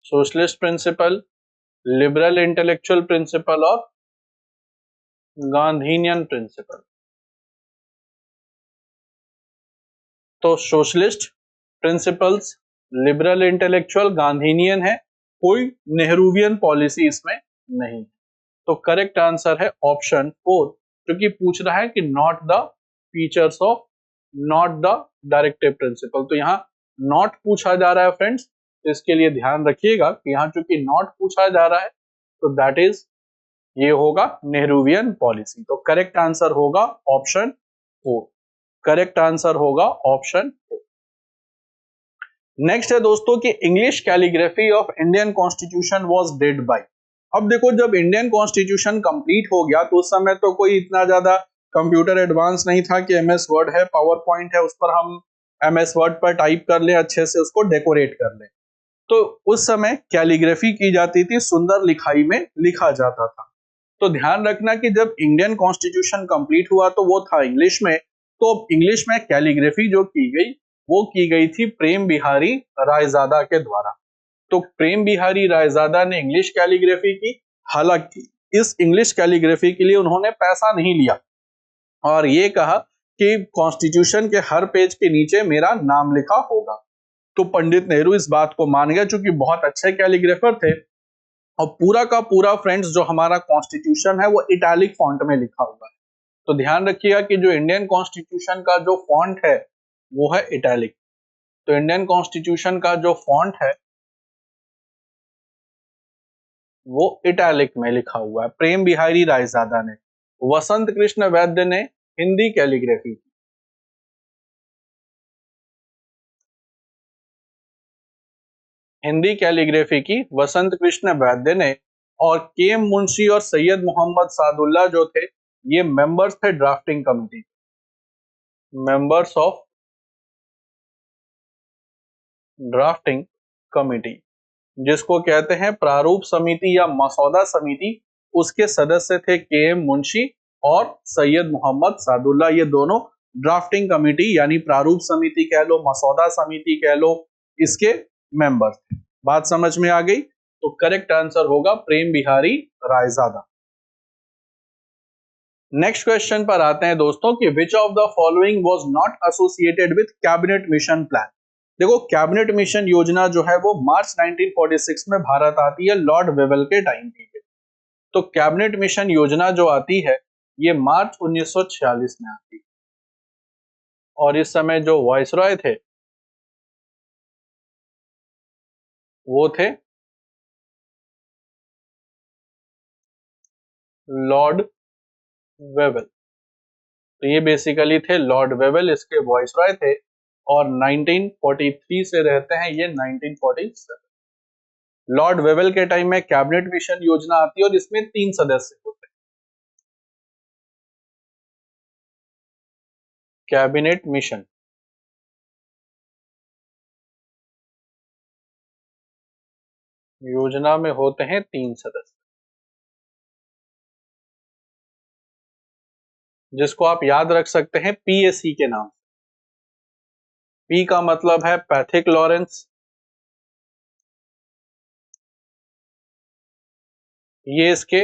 socialist principle, liberal intellectual principle और गांधीनियन प्रिंसिपल। तो socialist principles, liberal intellectual, Gandhian है, कोई नेहरूवियन पॉलिसी इसमें नहीं। तो करेक्ट आंसर है ऑप्शन 4, क्योंकि पूछ रहा है कि not the features of not the directive principle, तो यहाँ नॉट पूछा जा रहा है फ्रेंड्स, तो इसके लिए ध्यान रखिएगा कि यहाँ चूंकि नॉट पूछा जा रहा है तो दैट इज ये होगा नेहरूवियन पॉलिसी। तो करेक्ट आंसर होगा ऑप्शन 4। करेक्ट आंसर होगा ऑप्शन 4। नेक्स्ट है दोस्तों कि English calligraphy of Indian constitution was dead by. अब देखो जब इंडियन कॉन्स्टिट्यूशन कंप्लीट हो गया तो उस समय तो कोई इतना ज्यादा कंप्यूटर एडवांस नहीं था कि एमएस वर्ड है, पावर पॉइंट है, उस पर हम एमएस वर्ड पर टाइप कर ले, अच्छे से उसको डेकोरेट कर ले। तो उस समय कैलीग्राफी की जाती थी, सुंदर लिखाई में लिखा जाता था। तो ध्यान रखना कि जब इंडियन कॉन्स्टिट्यूशन कंप्लीट हुआ तो वो था इंग्लिश में, तो इंग्लिश में कैलीग्राफी जो की गई वो की गई थी प्रेम बिहारी रायजादा के द्वारा। तो प्रेम बिहारी रायजादा ने इंग्लिश कैलीग्राफी की, हालांकि इस इंग्लिश कैलीग्राफी के लिए उन्होंने पैसा नहीं लिया और ये कहा कि कॉन्स्टिट्यूशन के हर पेज के नीचे मेरा नाम लिखा होगा। तो पंडित नेहरू इस बात को मान गए, चूंकि बहुत अच्छे कैलीग्राफर थे, और पूरा का पूरा फ्रेंड्स जो हमारा कॉन्स्टिट्यूशन है वो इटैलिक फॉन्ट में लिखा हुआ है। तो ध्यान रखिएगा कि जो इंडियन कॉन्स्टिट्यूशन का जो फॉन्ट है वो है इटैलिक। तो इंडियन कॉन्स्टिट्यूशन का जो फॉन्ट है वो इटैलिक में लिखा हुआ है। प्रेम बिहारी रायजादा ने, वसंत कृष्ण वैद्य ने हिंदी कैलीग्राफी की। हिंदी कैलीग्राफी की वसंत कृष्ण वैद्य ने, और के एम मुंशी और सैयद मोहम्मद सादुल्ला जो थे ये मेंबर्स थे drafting committee, members of drafting committee, जिसको कहते हैं प्रारूप समिति या मसौदा समिति, उसके सदस्य थे के एम मुंशी और सैयद मोहम्मद सादुल्ला, ये दोनों ड्राफ्टिंग कमेटी यानी प्रारूप समिति कह लो, मसौदा समिति कह लो, इसके मेंबर थे। बात समझ में आ गई? तो करेक्ट आंसर होगा प्रेम बिहारी रायजादा। नेक्स्ट क्वेश्चन पर आते हैं दोस्तों कि which of the following was not associated with cabinet mission plan. देखो कैबिनेट मिशन योजना जो है वो मार्च 1946 में भारत आती है लॉर्ड वेवेल के टाइम की। तो कैबिनेट मिशन योजना जो आती है ये मार्च 1946 में आती है और इस समय जो वायसरॉय थे वो थे लॉर्ड वेवेल। तो ये बेसिकली थे लॉर्ड वेवेल, इसके वायसरॉय थे और 1943 से रहते हैं ये 1947। लॉर्ड वेवेल के टाइम में कैबिनेट मिशन योजना आती है और इसमें 3 सदस्य होते हैं। कैबिनेट मिशन योजना में होते हैं 3 सदस्य, जिसको आप याद रख सकते हैं पीएसी के नाम। पी का मतलब है पैथिक लॉरेंस, ये इसके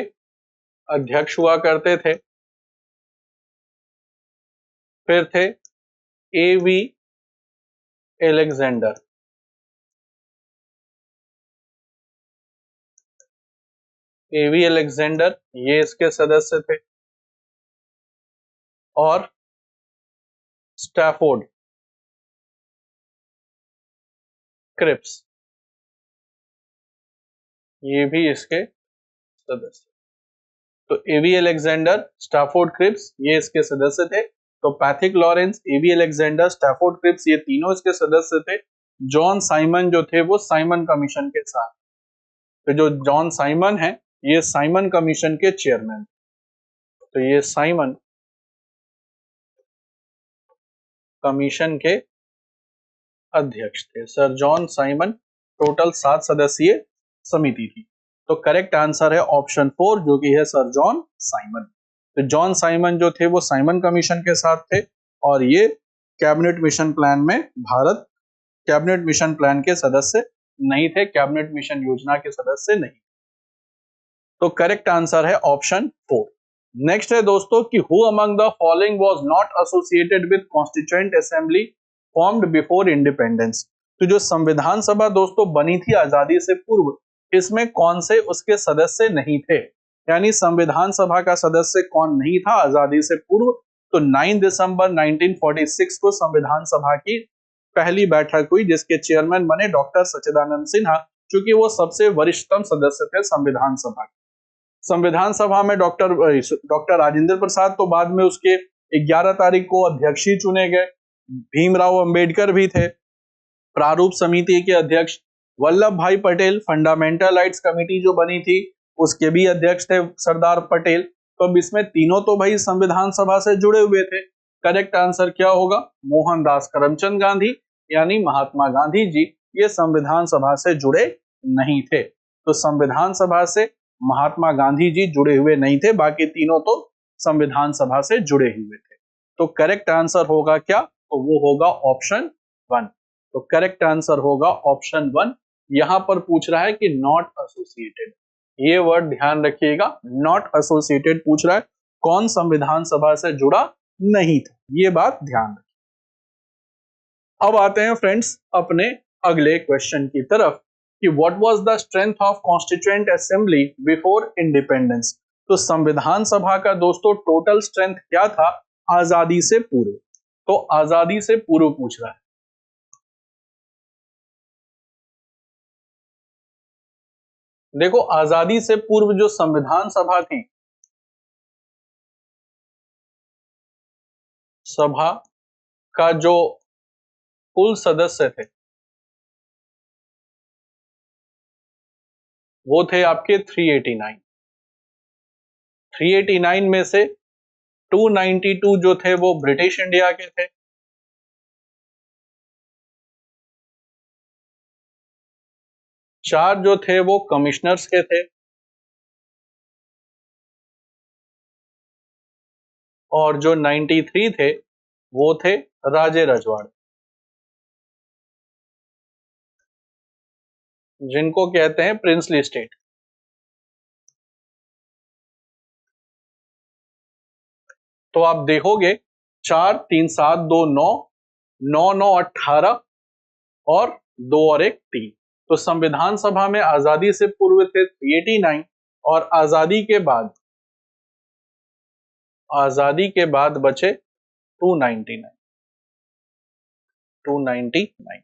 अध्यक्ष हुआ करते थे। फिर थे एवी एलेक्जेंडर, एवी एलेक्जेंडर ये इसके सदस्य थे। और स्टैफोर्ड क्रिप्स ये भी इसके सदस्य। तो एवी एलेक्जेंडर, स्टैफोर्ड क्रिप्स ये इसके सदस्य थे। तो पैथिक लॉरेंस, एवी एलेक्जेंडर, स्टैफोर्ड क्रिप्स ये तीनों इसके सदस्य थे। जॉन साइमन जो थे वो साइमन कमीशन के साथ। तो जो जॉन साइमन है ये साइमन कमीशन के चेयरमैन। तो ये साइमन कमीशन के अध्यक्ष थे, सर जॉन साइमन। टोटल 7 सदस्यीय समिति थी। तो करेक्ट आंसर है ऑप्शन 4 जो कि है सर जॉन साइमन। तो जॉन साइमन जो थे वो साइमन कमीशन के साथ थे और ये कैबिनेट मिशन प्लान में भारत कैबिनेट मिशन प्लान के सदस्य नहीं थे, कैबिनेट मिशन योजना के सदस्य नहीं। तो करेक्ट आंसर है ऑप्शन 4। नेक्स्ट है दोस्तों कि who among the following was not associated with constituent assembly formed before independence. तो जो संविधान सभा दोस्तों बनी थी आजादी से पूर्व, इसमें कौन से उसके सदस्य नहीं थे, यानी संविधान सभा का सदस्य कौन नहीं था आजादी से पूर्व। तो 9 दिसंबर 1946 को संविधान सभा की पहली बैठक हुई जिसके चेयरमैन बने डॉक्टर सच्चिदानंद सिन्हा, क्योंकि वो सबसे वरिष्ठतम सदस्य थे संविधान सभा के। संविधान सभा में डॉक्टर राजेंद्र प्रसाद तो बाद में उसके 11 तारीख को अध्यक्ष ही चुने गए। भीमराव अंबेडकर भी थे। प्रारूप समिति के अध्यक्ष वल्लभ भाई पटेल, फंडामेंटल राइट्स कमेटी जो बनी थी उसके भी अध्यक्ष थे सरदार पटेल। तो अब इसमें तीनों तो भाई संविधान सभा से जुड़े हुए थे। करेक्ट आंसर क्या होगा? मोहनदास करमचंद गांधी यानी महात्मा गांधी जी ये संविधान सभा से जुड़े नहीं थे। तो संविधान सभा से महात्मा गांधी जी जुड़े हुए नहीं थे, बाकी तीनों तो संविधान सभा से जुड़े हुए थे। तो करेक्ट आंसर होगा क्या? तो वो होगा ऑप्शन 1। तो करेक्ट आंसर होगा ऑप्शन 1। यहां पर पूछ रहा है कि नॉट एसोसिएटेड, ये वर्ड ध्यान रखिएगा, नॉट एसोसिएटेड पूछ रहा है, कौन संविधान सभा से जुड़ा नहीं था, ये बात ध्यान रखिए। अब आते हैं फ्रेंड्स अपने अगले क्वेश्चन की तरफ कि what was the strength of constituent assembly before independence. तो संविधान सभा का दोस्तों टोटल स्ट्रेंथ क्या था आजादी से पूर्व? तो आजादी से पूर्व पूछ रहा है। देखो आजादी से पूर्व जो संविधान सभा थी, सभा का जो कुल सदस्य थे वो थे आपके 389। 389 में से 292 जो थे वो ब्रिटिश इंडिया के थे, 4 जो थे वो कमिश्नर्स के थे, और जो 93 थे वो थे राजे रजवाड़े, जिनको कहते हैं प्रिंसली स्टेट। तो आप देखोगे 4 3 7 2 9 9 9 18 और 2 और 1 3। तो संविधान सभा में आजादी से पूर्व थे 389 और आजादी के बाद बचे 299।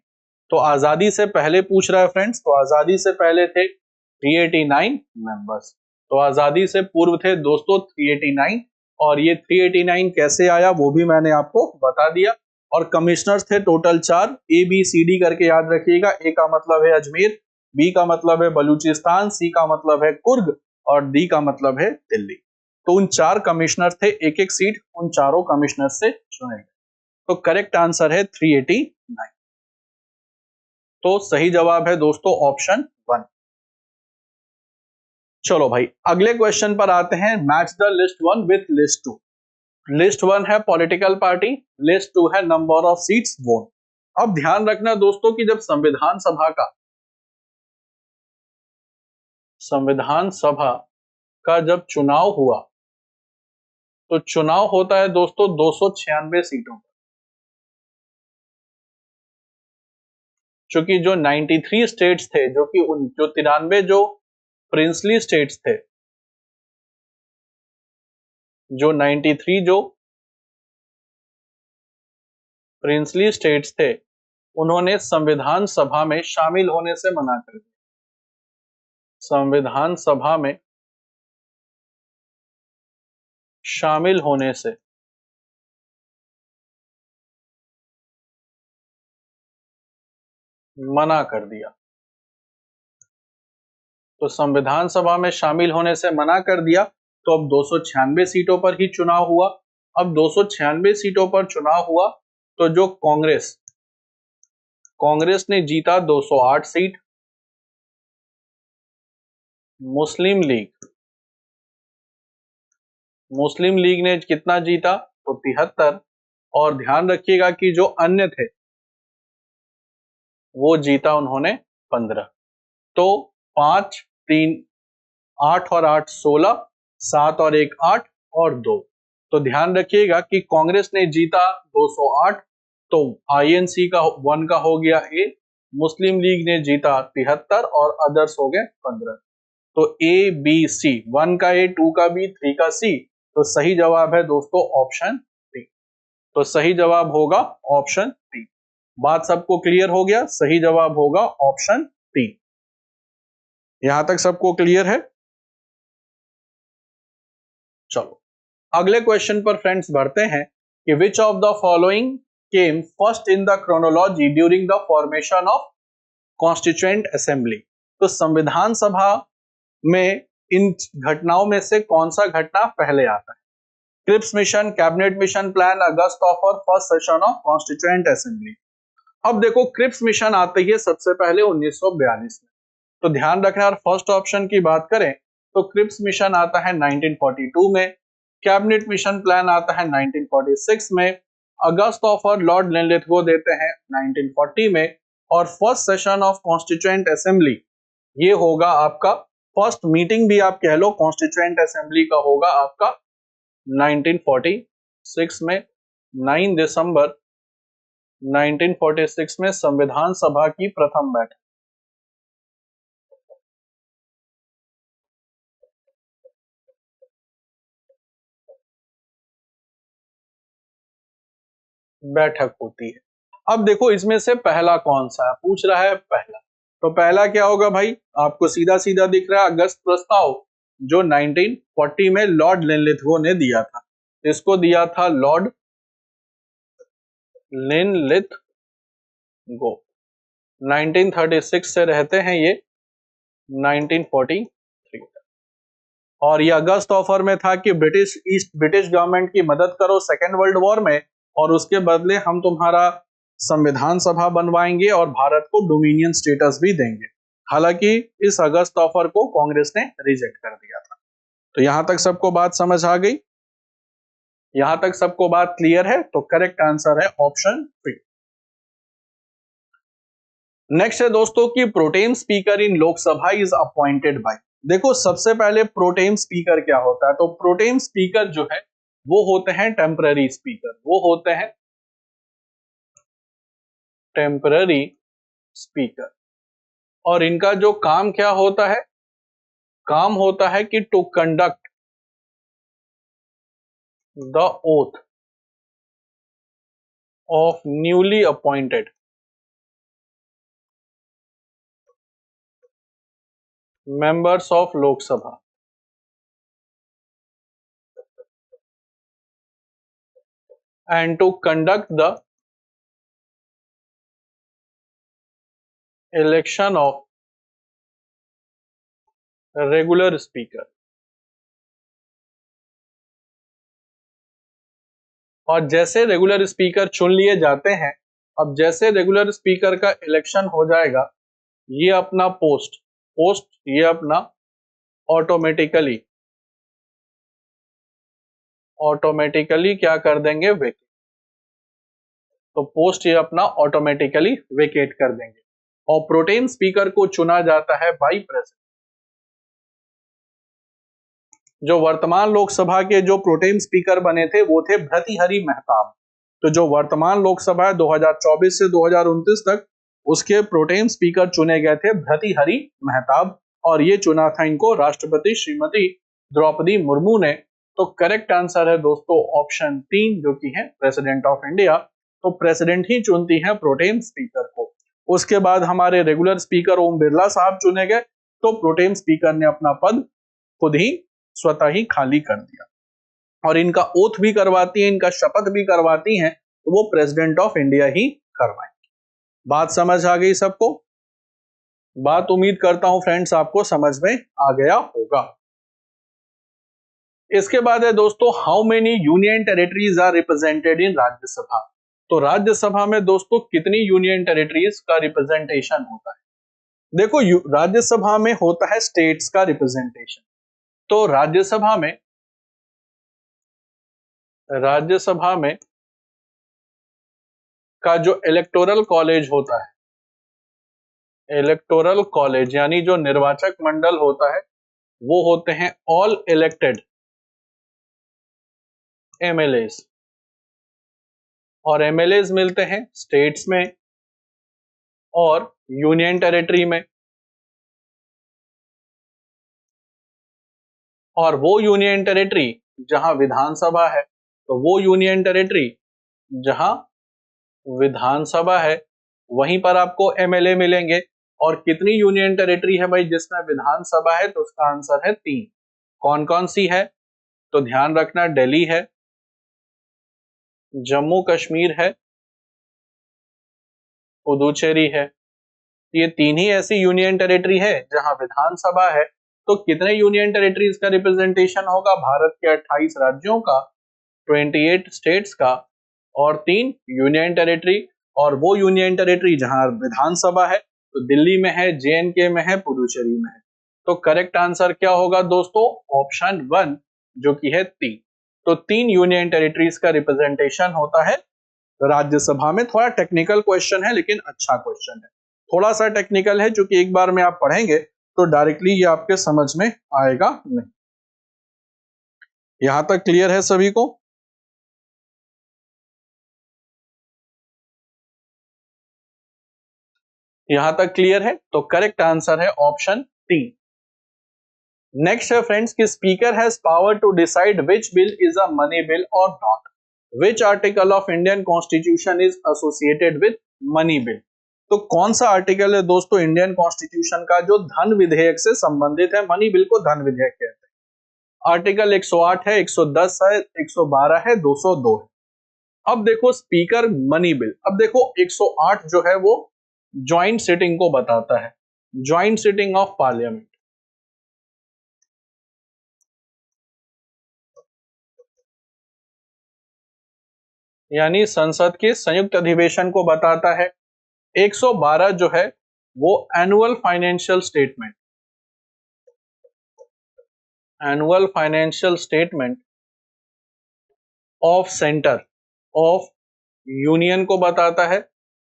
तो आजादी से पहले पूछ रहा है फ्रेंड्स, तो आजादी से पहले थे 389 मेंबर्स, तो आजादी से पूर्व थे दोस्तों 389, और ये 389 कैसे आया वो भी मैंने आपको बता दिया। और कमिश्नर्स थे टोटल 4, ABCD करके याद रखिएगा। ए का मतलब है अजमेर, बी का मतलब है बलूचिस्तान, सी का मतलब है कुर्ग और डी का मतलब है दिल्ली। तो उन 4 कमिश्नर थे, एक एक सीट उन चारों कमिश्नर से चुने गए। तो करेक्ट आंसर है 389। तो सही जवाब है दोस्तों ऑप्शन 1। चलो भाई अगले क्वेश्चन पर आते हैं। Match the list 1 with list 2। List 1 है पॉलिटिकल पार्टी, लिस्ट 2 है नंबर ऑफ सीट्स वोन। अब ध्यान रखना दोस्तों कि जब संविधान सभा का जब चुनाव हुआ, तो चुनाव होता है दोस्तों 296 सीटों पर, क्योंकि जो 93 स्टेट्स थे, जो 93 जो प्रिंसली स्टेट्स थे, जो 93 जो प्रिंसली स्टेट्स थे, उन्होंने संविधान सभा में शामिल होने से मना कर दिया। संविधान सभा में शामिल होने से मना कर दिया। तो संविधान सभा में शामिल होने से मना कर दिया, तो अब 296 सीटों पर ही चुनाव हुआ। अब 296 सीटों पर चुनाव हुआ, तो जो कांग्रेस ने जीता 208 सीट, मुस्लिम लीग ने कितना जीता, तो 73, और ध्यान रखिएगा कि जो अन्य थे वो जीता उन्होंने 15। तो 5 3 8 और 8 16, 7 और 1 8 और 2। तो ध्यान रखिएगा कि कांग्रेस ने जीता 208, तो INC का 1 का हो गया A, मुस्लिम लीग ने जीता 73 और अदर्स हो गए 15। तो ABC, 1 का A, 2 का B, 3 का C। तो सही जवाब है दोस्तों ऑप्शन 3। तो सही जवाब होगा ऑप्शन 3। बात सबको क्लियर हो गया? सही जवाब होगा ऑप्शन 3। यहां तक सबको क्लियर है? चलो अगले क्वेश्चन पर फ्रेंड्स बढ़ते हैं कि which of the following came first in the chronology during the formation of constituent assembly. तो संविधान सभा में इन घटनाओं में से कौन सा घटना पहले आता है? Cripps mission, cabinet mission plan, August offer, first session of constituent assembly. अब देखो क्रिप्स मिशन आती है सबसे पहले 1942 में, तो ध्यान रखना। और फर्स्ट ऑप्शन की बात करें तो क्रिप्स मिशन आता है 1942 में, कैबिनेट मिशन प्लान आता है 1946 में, अगस्त ऑफर लॉर्ड लिनलिथगो देते हैं 1940 में, और first session of constituent assembly ये होगा आपका, फर्स्ट मीटिंग भी आप कह लो कॉन्स्टिट्यूएंट असेंबली का होगा आपका 1946 में। 9 दिसंबर 1946 में संविधान सभा की प्रथम बैठक होती है। अब देखो इसमें से पहला कौन सा है, पूछ रहा है पहला, तो पहला क्या होगा भाई? आपको सीधा सीधा दिख रहा है अगस्त प्रस्ताव, जो 1940 में लॉर्ड लिनलिथगो ने दिया था। इसको दिया था लॉर्ड लिनलिथगो। 1936 से रहते हैं ये 1943। और ये अगस्त ऑफर में था कि ब्रिटिश गवर्नमेंट की मदद करो सेकेंड वर्ल्ड वॉर में, और उसके बदले हम तुम्हारा संविधान सभा बनवाएंगे और भारत को डोमिनियन स्टेटस भी देंगे। हालांकि इस अगस्त ऑफर को कांग्रेस ने रिजेक्ट कर दिया था। तो यहां तक सबको बात समझ आ गई? यहां तक सबको बात क्लियर है? तो करेक्ट आंसर है ऑप्शन 3। नेक्स्ट है दोस्तों कि protem speaker in Lok Sabha is appointed by. देखो सबसे पहले प्रोटेम स्पीकर क्या होता है? तो प्रोटेम स्पीकर जो है वो होते हैं टेम्पररी स्पीकर, वो होते हैं टेम्पररी स्पीकर। और इनका जो काम क्या होता है? काम होता है कि to conduct the oath of newly appointed members of Lok Sabha and to conduct the election of regular speaker। और जैसे रेगुलर स्पीकर चुन लिए जाते हैं, अब जैसे रेगुलर स्पीकर का इलेक्शन हो जाएगा, ये अपना पोस्ट ये अपना ऑटोमेटिकली क्या कर देंगे? वेकेट। तो पोस्ट ये अपना ऑटोमेटिकली वेकेट कर देंगे। और प्रोटेम स्पीकर को चुना जाता है बाई प्रेसिडेंट। जो वर्तमान लोकसभा के जो प्रोटेम स्पीकर बने थे वो थे भर्तृहरि महताब। तो जो वर्तमान लोकसभा है 2024 से 2029 तक, उसके प्रोटेम स्पीकर चुने गए थे भर्तृहरि महताब, और ये चुना था इनको राष्ट्रपति श्रीमती द्रौपदी मुर्मू ने। तो करेक्ट आंसर है दोस्तों ऑप्शन 3 जो कि है प्रेसिडेंट ऑफ इंडिया। तो प्रेसिडेंट ही चुनती है प्रोटेम स्पीकर को। उसके बाद हमारे रेगुलर स्पीकर ओम बिरला साहब चुने गए, तो प्रोटेम स्पीकर ने अपना पद खुद ही स्वतः ही खाली कर दिया। और इनका ओथ भी करवाती है, इनका शपथ भी करवाती हैं, तो वो प्रेसिडेंट ऑफ इंडिया ही करवाएंगे। बात समझ आ गई सबको? बात उम्मीद करता हूं फ्रेंड्स आपको समझ में आ गया होगा। इसके बाद है दोस्तों how many union territories are represented in Rajya Sabha. तो राज्यसभा में दोस्तों कितनी यूनियन टेरिटरीज का रिप्रेजेंटेशन होता है? देखो राज्यसभा में होता है स्टेट्स का रिप्रेजेंटेशन। तो राज्यसभा में का जो इलेक्टोरल कॉलेज होता है, इलेक्टोरल कॉलेज यानी जो निर्वाचक मंडल होता है, वो होते हैं ऑल इलेक्टेड एमएलएस। और एमएलएस मिलते हैं स्टेट्स में और यूनियन टेरिटरी में। और वो यूनियन टेरिटरी जहां विधानसभा है, तो वो यूनियन टेरिटरी जहां विधानसभा है वहीं पर आपको एमएलए मिलेंगे। और कितनी यूनियन टेरिटरी है भाई जिसमें विधानसभा है? तो उसका आंसर है 3। कौन कौन सी है? तो ध्यान रखना, दिल्ली है, जम्मू कश्मीर है, पुदुचेरी है। ये 3 ही ऐसी यूनियन टेरिटरी है जहां विधानसभा है। तो कितने यूनियन टेरिटरीज का रिप्रेजेंटेशन होगा? भारत के 28 राज्यों का, 28 स्टेट्स का, और 3 यूनियन टेरिटरी। और वो यूनियन टेरिटरी जहां विधानसभा है, तो दिल्ली में है, जेएनके में है, पुदुचेरी में है। तो करेक्ट आंसर क्या होगा दोस्तों? ऑप्शन 1 जो कि है 3। तो 3 यूनियन टेरिटरीज का रिप्रेजेंटेशन होता है राज्यसभा में। थोड़ा टेक्निकल क्वेश्चन है लेकिन अच्छा क्वेश्चन है। थोड़ा सा टेक्निकल है क्योंकि एक बार में आप पढ़ेंगे तो डायरेक्टली ये आपके समझ में आएगा नहीं। यहां तक क्लियर है सभी को? यहां तक क्लियर है? तो करेक्ट आंसर है ऑप्शन 3। नेक्स्ट है फ्रेंड्स कि speaker has power to decide which bill is a money bill और not. Which article of Indian constitution is associated with money bill. तो कौन सा आर्टिकल है दोस्तों इंडियन कॉन्स्टिट्यूशन का जो धन विधेयक से संबंधित है? मनी बिल को धन विधेयक कहते हैं। आर्टिकल 108 है, 110 है, 112 है, 202 है। अब देखो स्पीकर मनी बिल, अब देखो 108 जो है वो ज्वाइंट सिटिंग को बताता है, ज्वाइंट सिटिंग ऑफ पार्लियामेंट। यानी संसद के संयुक्त अधिवेशन को बताता है। 112 जो है वो annual financial statement, annual financial statement of centre of union को बताता है,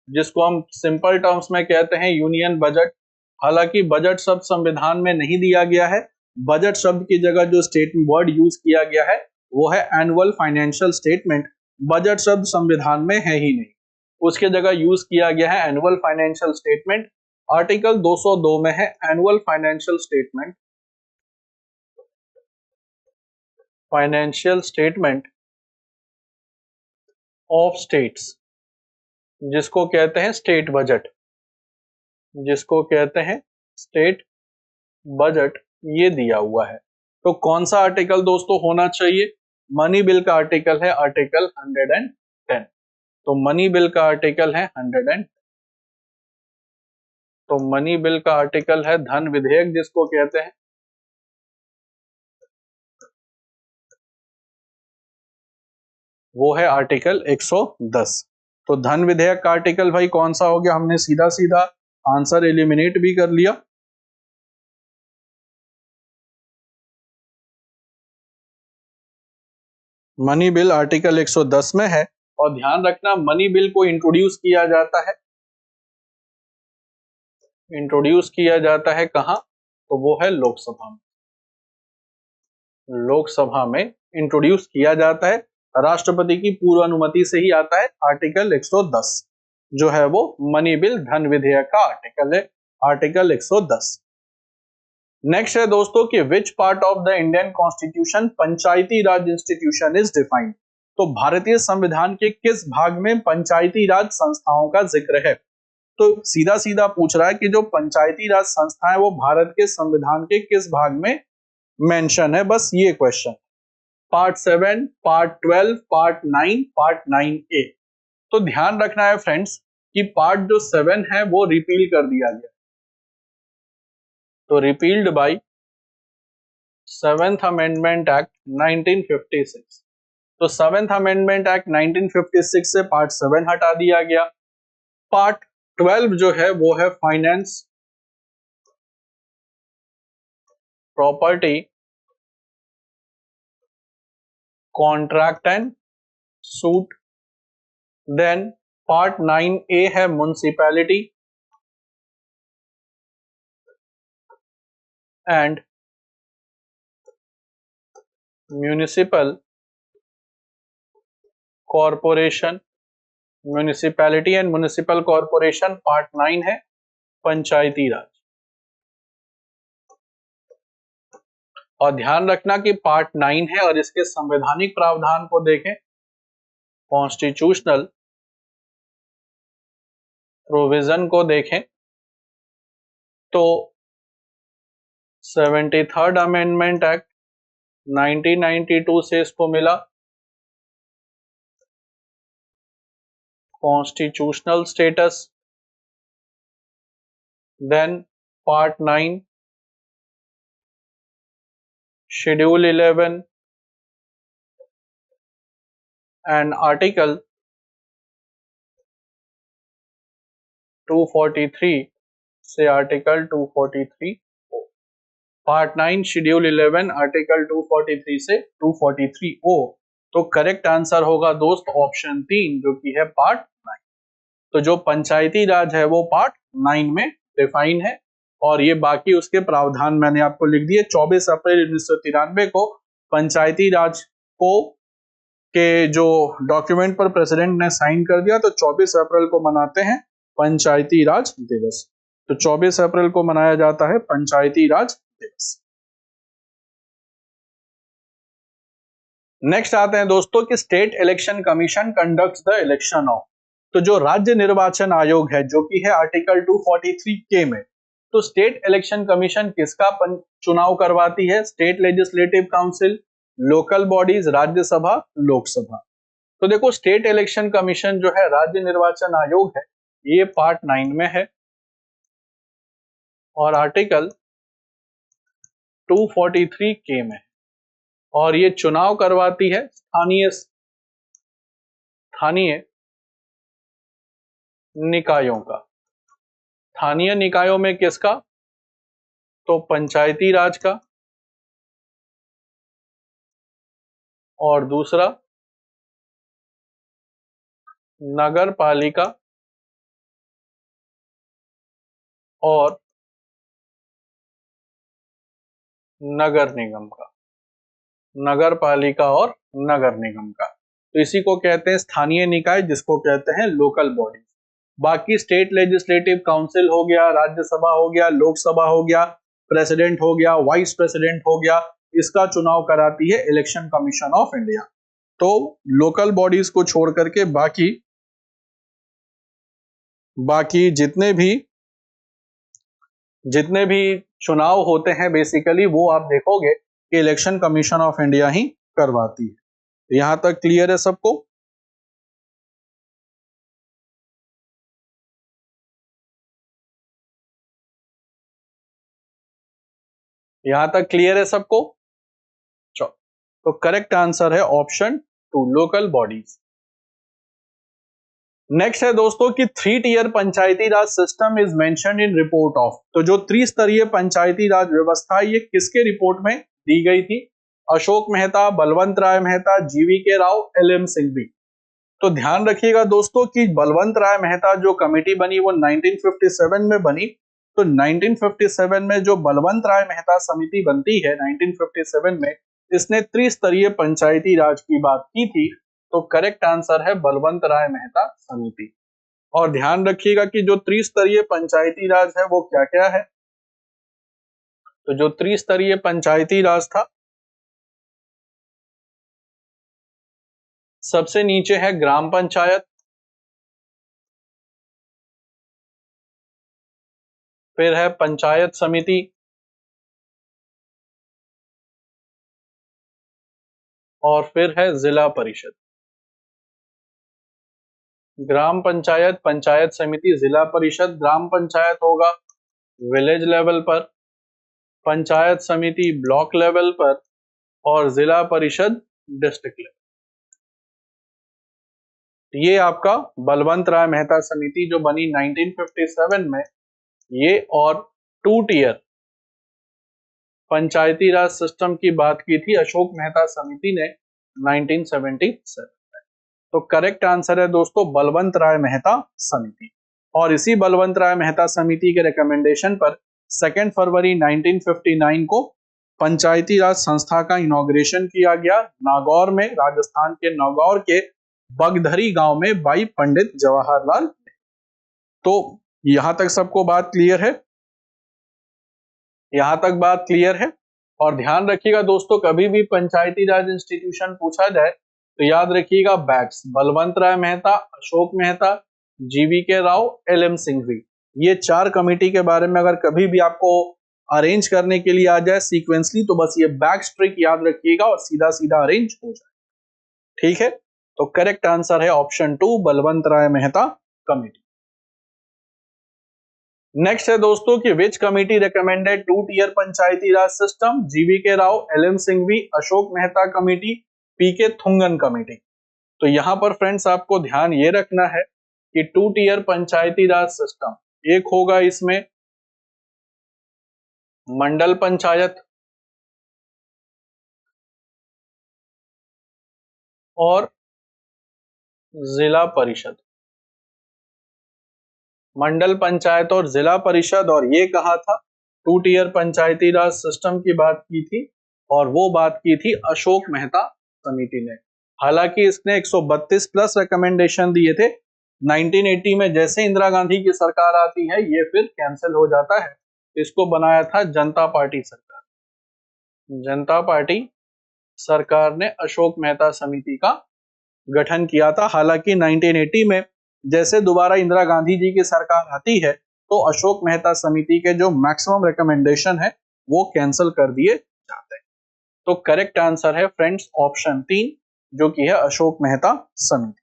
जिसको हम सिंपल टर्म्स में कहते हैं यूनियन बजट। हालांकि बजट शब्द संविधान में नहीं दिया गया है, बजट शब्द की जगह जो स्टेट वर्ड यूज किया गया है वो है एनुअल फाइनेंशियल स्टेटमेंट। बजट शब्द संविधान में है ही नहीं, उसके जगह यूज किया गया है एनुअल फाइनेंशियल स्टेटमेंट। आर्टिकल 202 में है annual financial statement, financial statement of states, जिसको कहते हैं स्टेट बजट, जिसको कहते हैं स्टेट बजट, ये दिया हुआ है। तो कौन सा आर्टिकल दोस्तों होना चाहिए? मनी बिल का आर्टिकल है आर्टिकल 110। तो मनी बिल का आर्टिकल है 100 तो मनी बिल का आर्टिकल है धन विधेयक, जिसको कहते हैं, वो है आर्टिकल 110। तो धन विधेयक का आर्टिकल भाई कौन सा हो गया? हमने सीधा सीधा आंसर एलिमिनेट भी कर लिया। मनी बिल आर्टिकल 110 में है। और ध्यान रखना मनी बिल को इंट्रोड्यूस किया जाता है, इंट्रोड्यूस किया जाता है कहां? तो वो है लोकसभा में, लोकसभा में इंट्रोड्यूस किया जाता है। राष्ट्रपति की पूर्व अनुमति से ही आता है। आर्टिकल 110 जो है वो मनी बिल धन विधेयक का आर्टिकल है, आर्टिकल 110। नेक्स्ट है दोस्तों कि which part of the Indian constitution Panchayati Raj institution is defined. तो भारतीय संविधान के किस भाग में पंचायती राज संस्थाओं का जिक्र है? तो सीधा सीधा पूछ रहा है कि जो पंचायती राज संस्थाएं वो भारत के संविधान के किस भाग में मेंशन है, बस ये question. Part 7, part 12, part 9, part 9A। तो ध्यान रखना है फ्रेंड्स कि पार्ट जो 7 है वो रिपील कर दिया गया, तो repealed bye 7th amendment act 1956। तो 7th अमेंडमेंट एक्ट 1956 से पार्ट 7 हटा दिया गया। पार्ट 12 जो है वो है finance, property, contract and suit. Then part 9A है municipality and municipal corporation. Municipality and municipal corporation part 9 है पंचायती राज। और ध्यान रखना कि पार्ट 9 है और इसके संवैधानिक प्रावधान को देखें, कॉन्स्टिट्यूशनल प्रोविजन को देखें तो 73rd अमेंडमेंट एक्ट 1992 से इसको मिला constitutional status. Then part 9 schedule 11 एंड आर्टिकल 243 से article 243 O. Part 9 schedule 11 article 243 से 243 ओ। तो करेक्ट आंसर होगा दोस्त ऑप्शन 3 जो कि है पार्ट 9। तो जो पंचायती राज है वो पार्ट 9 में डिफाइन है और ये बाकी उसके प्रावधान मैंने आपको लिख दिए। 24 अप्रैल 1993 को पंचायती राज को के जो डॉक्यूमेंट पर प्रेसिडेंट ने साइन कर दिया, तो 24 अप्रैल को मनाते हैं पंचायती राज दिवस। तो 24 अप्रैल को मनाया जाता है पंचायती राज दिवस। नेक्स्ट आते हैं दोस्तों कि state election commission conducts the election of. तो जो राज्य निर्वाचन आयोग है जो कि है आर्टिकल 243 में, तो स्टेट इलेक्शन कमीशन किसका चुनाव करवाती है? State legislative council, local bodies, Rajya Sabha, Lok Sabha. तो देखो स्टेट इलेक्शन कमीशन जो है राज्य निर्वाचन आयोग है, ये पार्ट 9 में है और आर्टिकल 243 में, और ये चुनाव करवाती है स्थानीय निकायों का। स्थानीय निकायों में किसका? तो पंचायती राज का, और दूसरा नगर पालिका और नगर निगम का, नगर पालिका और नगर निगम का। तो इसी को कहते हैं स्थानीय निकाय, जिसको कहते हैं लोकल बॉडी। बाकी स्टेट लेजिस्लेटिव काउंसिल हो गया, राज्यसभा हो गया, लोकसभा हो गया, प्रेसिडेंट हो गया, वाइस प्रेसिडेंट हो गया, इसका चुनाव कराती है इलेक्शन कमीशन ऑफ इंडिया। तो लोकल बॉडीज को छोड़ करके बाकी जितने भी चुनाव होते हैं बेसिकली वो आप देखोगे कि इलेक्शन कमीशन ऑफ इंडिया ही करवाती है। यहां तक क्लियर है सबको? यहां तक क्लियर है सबको? चलो, तो करेक्ट आंसर है ऑप्शन 2, लोकल बॉडीज। नेक्स्ट है दोस्तों कि 3 tier Panchayati Raj system is mentioned in report of. तो जो त्रिस्तरीय पंचायती राज व्यवस्था ये किसके रिपोर्ट में दी गई थी? अशोक मेहता, बलवंत राय मेहता, जीवी के राव, एल.एम. सिंघवी। तो ध्यान रखिएगा दोस्तों कि बलवंत राय मेहता जो कमेटी बनी वो 1957 में बनी। तो 1957 में जो बलवंत राय मेहता समिति बनती है 1957 में, इसने त्रिस्तरीय पंचायती राज की बात की थी। तो करेक्ट आंसर है बलवंत राय मेहता समिति। और ध्यान रखिएगा कि जो त्रिस्तरीय पंचायती राज है वो क्या क्या है। तो जो त्रिस्तरीय पंचायती राज था, सबसे नीचे है ग्राम पंचायत, फिर है पंचायत समिति, और फिर है जिला परिषद। ग्राम पंचायत, पंचायत समिति, जिला परिषद। ग्राम पंचायत होगा विलेज लेवल पर, पंचायत समिति ब्लॉक लेवल पर, और जिला परिषद डिस्ट्रिक्ट लेवल। ये आपका बलवंत राय मेहता समिति जो बनी 1957 में, ये और 2 टियर पंचायती राज सिस्टम की बात की थी अशोक मेहता समिति ने 1977। तो करेक्ट आंसर है दोस्तों बलवंत राय मेहता समिति। और इसी बलवंत राय मेहता समिति के रिकमेंडेशन पर 2 फरवरी 1959 को पंचायती राज संस्था का इनॉग्रेशन किया गया नागौर में, राजस्थान के नागौर के बगधरी गांव में बाई पंडित जवाहरलाल। तो यहां तक सबको बात क्लियर है? यहां तक बात क्लियर है? और ध्यान रखिएगा दोस्तों, कभी भी पंचायती राज इंस्टीट्यूशन पूछा जाए तो याद रखिएगा बैक्स बलवंत राय मेहता, अशोक मेहता, जीवी के राव, एल.एम. सिंघवी। ये 4 कमेटी के बारे में अगर कभी भी आपको अरेंज करने के लिए आ जाए सीक्वेंसली, तो बस ये बैक्स ट्रिक याद रखिएगा और सीधा सीधा अरेंज हो जाए। ठीक है, तो करेक्ट आंसर है option 2, Balwant Rai Mehta committee. Next है दोस्तों कि which committee recommended 2 tier Panchayati Raj system? G V K Rao, L M. Singhvi, Ashok Mehta committee, P K. Thungon committee. तो यहां पर फ्रेंड्स आपको ध्यान ये रखना है कि 2 टियर पंचायती राज सिस्टम, एक होगा इसमें मंडल पंचायत और जिला परिषद। मंडल पंचायत और जिला परिषद, और ये कहा था 2 टियर पंचायती राज सिस्टम की बात की थी, और वो बात की थी अशोक मेहता समिति ने। हालांकि इसने 132 प्लस रिकमेंडेशन दिए थे। 1980 में जैसे इंदिरा गांधी की सरकार आती है ये फिर कैंसिल हो जाता है। इसको बनाया था जनता पार्टी सरकार। जनता पार्टी सरकार ने अशोक मेहता समिति का गठन किया था। हालांकि 1980 में जैसे दोबारा इंदिरा गांधी जी की सरकार आती है तो अशोक मेहता समिति के जो मैक्सिमम रिकमेंडेशन है वो कैंसिल कर दिए जाते हैं। तो करेक्ट आंसर है फ्रेंड्स ऑप्शन 3, जो कि है अशोक मेहता समिति।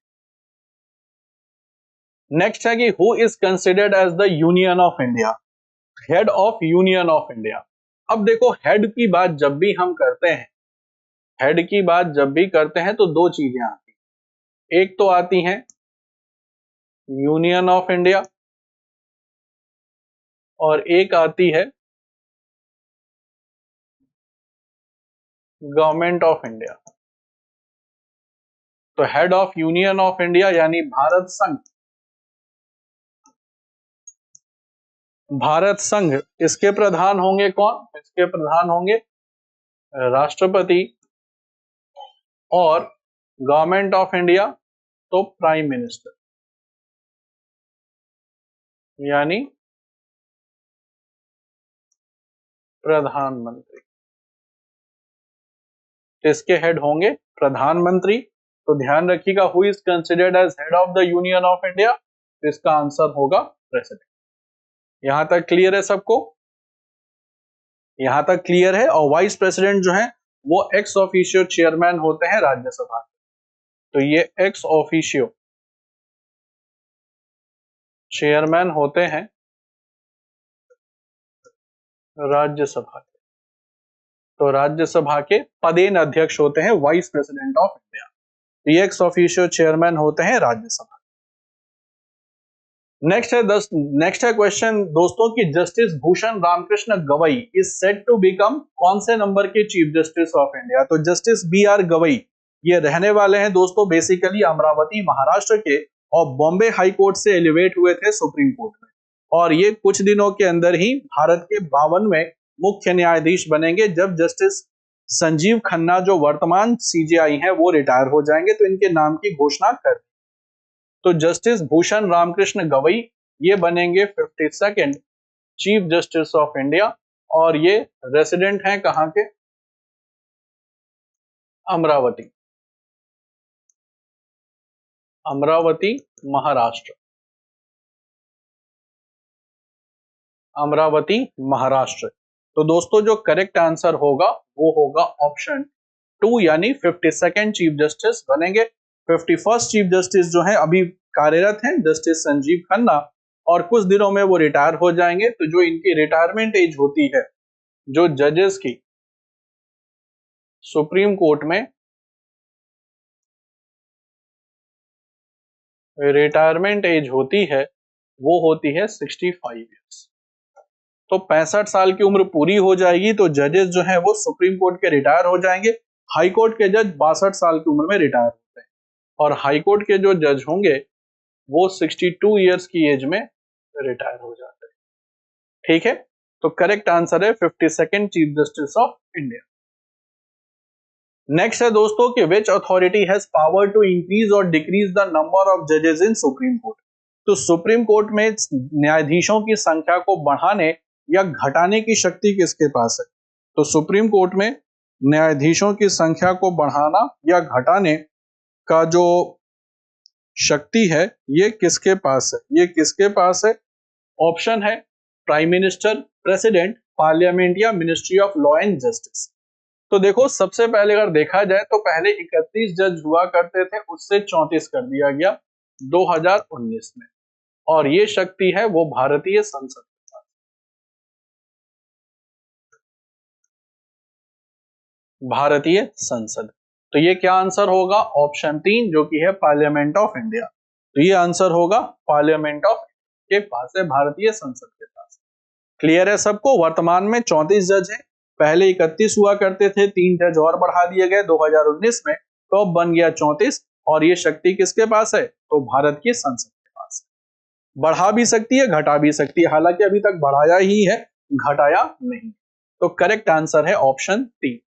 नेक्स्ट है कि who is considered as the union of India? Head of union of India. अब देखो, हेड की बात जब भी हम करते हैं, हेड की बात जब भी करते हैं तो 2 चीजें आती हैं। एक तो आती हैं यूनियन ऑफ इंडिया, और एक आती है गवर्नमेंट ऑफ इंडिया। तो head of union of India यानी भारत संघ, भारत संघ, इसके प्रधान होंगे कौन? इसके प्रधान होंगे राष्ट्रपति, और गवर्नमेंट ऑफ इंडिया तो प्राइम मिनिस्टर यानी प्रधानमंत्री। इसके हेड होंगे प्रधानमंत्री। तो ध्यान रखिएगा, who is considered as head of the union of India, तो इसका आंसर होगा प्रेसिडेंट। यहां तक क्लियर है सबको? यहां तक क्लियर है। और वाइस प्रेसिडेंट जो है वो एक्स ऑफिशियो चेयरमैन होते हैं राज्यसभा के। तो ये एक्स ऑफिशियो चेयरमैन होते हैं राज्यसभा के। तो राज्यसभा के पदेन अध्यक्ष होते हैं वाइस प्रेसिडेंट ऑफ इंडिया। तो ये एक्स ऑफिशियो चेयरमैन होते हैं राज्यसभा। नेक्स्ट है क्वेश्चन दोस्तों कि justice Bhushan Ramkrishna Gavai is set to become कौन से नंबर के चीफ जस्टिस ऑफ इंडिया? तो जस्टिस B.R. गवई ये रहने वाले हैं दोस्तों बेसिकली अमरावती महाराष्ट्र के, और बॉम्बे हाई कोर्ट से एलिवेट हुए थे सुप्रीम कोर्ट में, और ये कुछ दिनों के अंदर ही भारत के 52वें मुख्य न्यायाधीश बनेंगे जब जस्टिस संजीव खन्ना जो वर्तमान CJI हैं वो रिटायर हो जाएंगे, तो इनके नाम की घोषणा कर। तो जस्टिस भूषण रामकृष्ण गवई ये बनेंगे 52nd chief justice of India, और ये रेसिडेंट हैं कहां के? अमरावती, अमरावती महाराष्ट्र, अमरावती महाराष्ट्र। तो दोस्तों जो करेक्ट आंसर होगा वो होगा ऑप्शन 2 यानी 52nd चीफ जस्टिस बनेंगे। 51st चीफ जस्टिस जो है अभी कार्यरत हैं जस्टिस संजीव खन्ना, और कुछ दिनों में वो रिटायर हो जाएंगे। तो जो इनकी रिटायरमेंट एज होती है, जो जजेस की सुप्रीम कोर्ट में रिटायरमेंट एज होती है वो होती है 65 ईयर्स। तो 65 साल की उम्र पूरी हो जाएगी तो जजेस जो है वो सुप्रीम कोर्ट के रिटायर हो जाएंगे। हाई कोर्ट के जज 62 साल की उम्र में रिटायर होते हैं, और हाई कोर्ट के जो जज होंगे वो 62 ईयर्स की एज में रिटायर हो जाते हैं। ठीक है, तो करेक्ट आंसर है 52nd chief justice of India. Next है दोस्तों कि which authority has power to increase और डिक्रीज द नंबर ऑफ जजेस इन सुप्रीम कोर्ट? तो सुप्रीम कोर्ट में न्यायाधीशों की संख्या को बढ़ाने या घटाने की शक्ति किसके पास है? तो सुप्रीम कोर्ट में न्यायाधीशों की संख्या को बढ़ाना या घटाने का जो शक्ति है ये किसके पास है? ये किसके पास है? ऑप्शन है प्राइम मिनिस्टर, प्रेसिडेंट, पार्लियामेंट या ministry of law and justice. तो देखो सबसे पहले अगर देखा जाए तो पहले 31 जज हुआ करते थे, उससे 34 कर दिया गया 2019 में, और ये शक्ति है वो भारतीय संसद के पास। भारतीय संसद, तो ये क्या आंसर होगा? ऑप्शन 3 जो कि है पार्लियामेंट ऑफ इंडिया। तो ये आंसर होगा पार्लियामेंट ऑफ के पास है, भारतीय संसद के पास। क्लियर है सबको? वर्तमान में 34 जज हैं, पहले 31 हुआ करते थे, 3 जज और बढ़ा दिए गए 2019 में, तो अब बन गया 34, और ये शक्ति किसके पास है? तो भारत की संसद के पास है। बढ़ा भी सकती है, घटा भी सकती है, हालांकि अभी तक बढ़ाया ही है, घटाया नहीं। तो करेक्ट आंसर है ऑप्शन 3।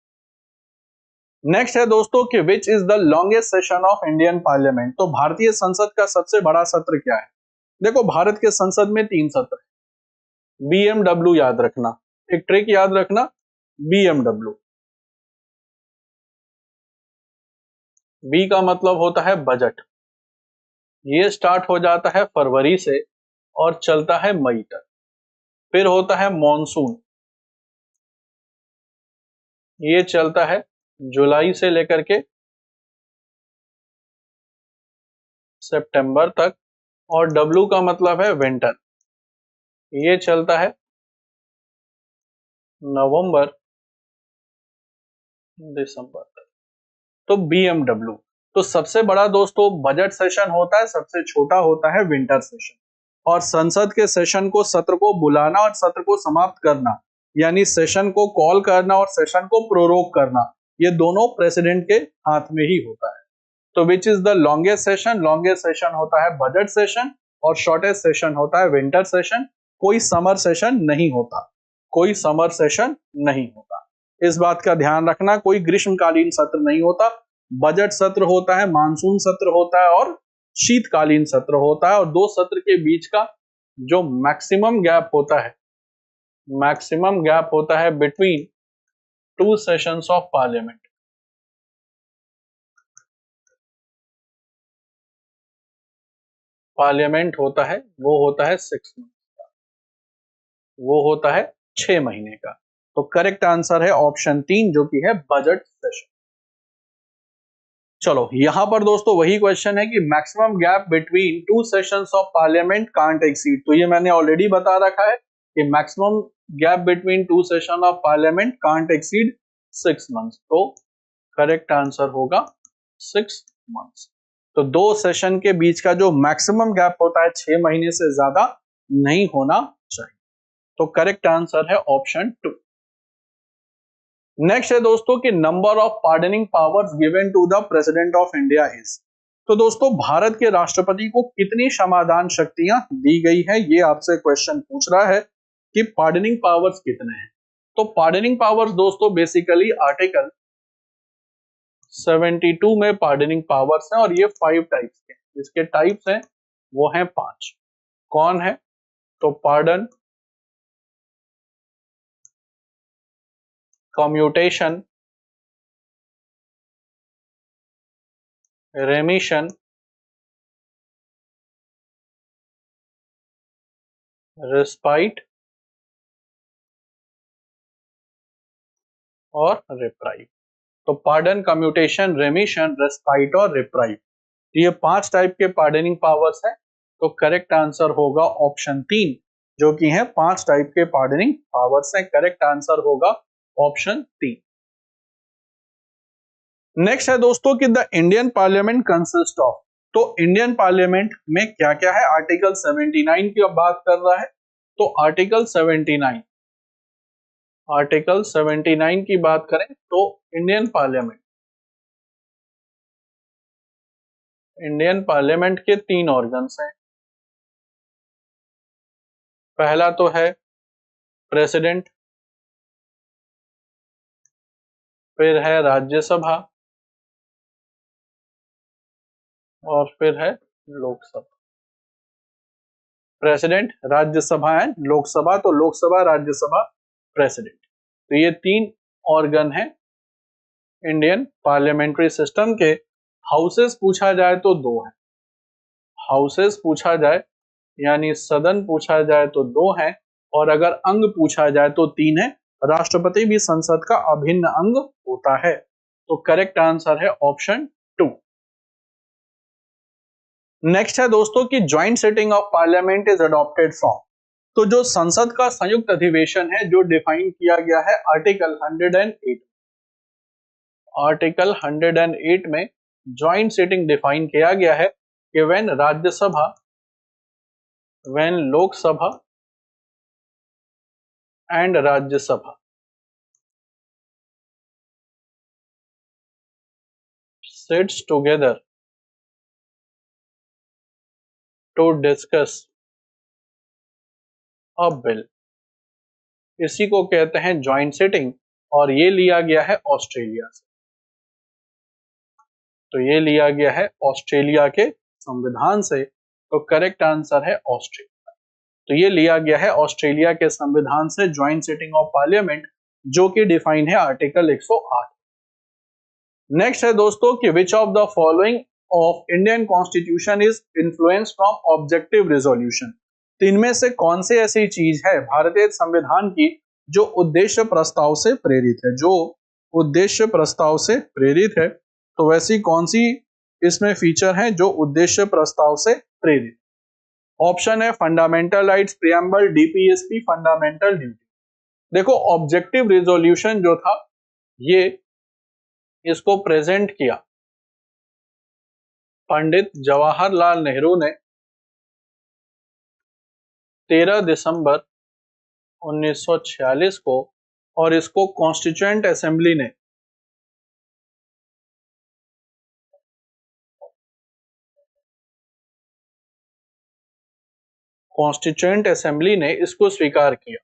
नेक्स्ट है दोस्तों कि which is the longest session of Indian parliament? तो भारतीय संसद का सबसे बड़ा सत्र क्या है? देखो भारत के संसद में 3 सत्र है। BMW याद रखना, एक ट्रिक याद रखना, BMW। बी का मतलब होता है बजट, ये स्टार्ट हो जाता है फरवरी से और चलता है मई तक। फिर होता है मॉनसून, ये चलता है जुलाई से लेकर के सितंबर तक। और W का मतलब है विंटर, ये चलता है नवंबर दिसंबर तक। तो BMW। तो सबसे बड़ा दोस्तों बजट सेशन होता है, सबसे छोटा होता है विंटर सेशन। और संसद के सेशन को, सत्र को बुलाना और सत्र को समाप्त करना, यानी सेशन को कॉल करना और सेशन को प्रोरोग करना, ये दोनों प्रेसिडेंट के हाथ में ही होता है। तो which is the longest session? Longest session होता है बजट सेशन और शॉर्टेस्ट सेशन होता है विंटर सेशन। कोई समर सेशन नहीं होता, कोई समर सेशन नहीं होता, इस बात का ध्यान रखना। कोई ग्रीष्मकालीन सत्र नहीं होता, बजट सत्र होता है, मानसून सत्र होता है और शीतकालीन सत्र होता है। और दो सत्र के बीच का जो मैक्सिमम गैप होता है, मैक्सिमम गैप होता है between two sessions of parliament. Parliament होता है वो होता है 6 मंथ का, वो होता है 6 महीने का। तो करेक्ट आंसर है ऑप्शन 3 जो कि है बजट सेशन। चलो यहां पर दोस्तों वही क्वेश्चन है कि maximum gap between two sessions of parliament can't exceed. तो ये मैंने ऑलरेडी बता रखा है कि maximum gap between two session of parliament can't exceed 6 months. तो करेक्ट आंसर होगा 6 मंथ्स। तो दो सेशन के बीच का जो मैक्सिमम गैप होता है 6 महीने से ज्यादा नहीं होना चाहिए। तो करेक्ट आंसर है ऑप्शन 2। नेक्स्ट है दोस्तों कि number of pardoning powers given to the president of India is. तो दोस्तों भारत के राष्ट्रपति को कितनी क्षमादान शक्तियां दी गई है, ये आपसे क्वेश्चन पूछ रहा है कि पार्डनिंग पावर्स कितने हैं। तो पार्डनिंग पावर्स दोस्तों बेसिकली आर्टिकल 72 में पार्डनिंग पावर्स हैं और ये 5 टाइप्स के, इसके टाइप्स हैं वो हैं 5। कौन है? तो पार्डन, कम्यूटेशन, रेमिशन, रिस्पाइट और रिप्राइव। तो पार्डन, कम्यूटेशन, रेमिशन, रेस्पाइट और रिप्राइव, ये 5 टाइप के पार्डनिंग पावर्स है। तो करेक्ट आंसर होगा ऑप्शन 3 जो कि है 5 टाइप के पार्डनिंग पावर्स है। करेक्ट आंसर होगा ऑप्शन 3। नेक्स्ट है दोस्तों कि the Indian parliament consist of. तो इंडियन पार्लियामेंट में क्या क्या है? आर्टिकल 79 की बात कर रहा है। तो आर्टिकल 79, आर्टिकल 79 की बात करें तो इंडियन पार्लियामेंट के 3 ऑर्गन्स हैं। पहला तो है प्रेसिडेंट, फिर है राज्यसभा और फिर है लोकसभा। President, Rajya Sabha and Lok Sabha. तो लोकसभा, राज्यसभा, प्रेसिडेंट, तो ये 3 ऑर्गन है इंडियन पार्लियामेंट्री सिस्टम के। हाउसेस पूछा जाए तो 2 है, हाउसेस पूछा जाए यानी सदन पूछा जाए तो 2 है और अगर अंग पूछा जाए तो 3 है। राष्ट्रपति भी संसद का अभिन्न अंग होता है। तो करेक्ट आंसर है ऑप्शन 2। नेक्स्ट है दोस्तों कि joint sitting of parliament is adopted from. तो जो संसद का संयुक्त अधिवेशन है जो डिफाइन किया गया है आर्टिकल 108, आर्टिकल 108 में ज्वाइंट सिटिंग डिफाइन किया गया है कि when Rajya Sabha, when Lok Sabha and Rajya Sabha sits together to discuss a bill, इसी को कहते हैं ज्वाइंट सिटिंग। और ये लिया गया है ऑस्ट्रेलिया से। तो ये लिया गया है ऑस्ट्रेलिया के संविधान से। तो करेक्ट आंसर है ऑस्ट्रेलिया। तो ये लिया गया है ऑस्ट्रेलिया के संविधान से ज्वाइंट सिटिंग ऑफ पार्लियामेंट जो कि डिफाइन है आर्टिकल 108। नेक्स्ट है दोस्तों कि which of the following of Indian constitution is influence from objective resolution. तो इनमें से कौन सी ऐसी चीज है भारतीय संविधान की जो उद्देश्य प्रस्ताव से प्रेरित है, जो उद्देश्य प्रस्ताव से प्रेरित है। तो वैसी कौन सी इसमें फीचर है जो उद्देश्य प्रस्ताव से प्रेरित? ऑप्शन है fundamental rights, preamble, DPSP, fundamental duty. देखो ऑब्जेक्टिव रिजोल्यूशन जो था ये इसको प्रेजेंट किया पंडित जवाहरलाल नेहरू ने 13 दिसंबर 1946 को और इसको कॉन्स्टिट्यूएंट असेंबली ने कॉन्स्टिट्यूएंट असेंबली ने इसको स्वीकार किया।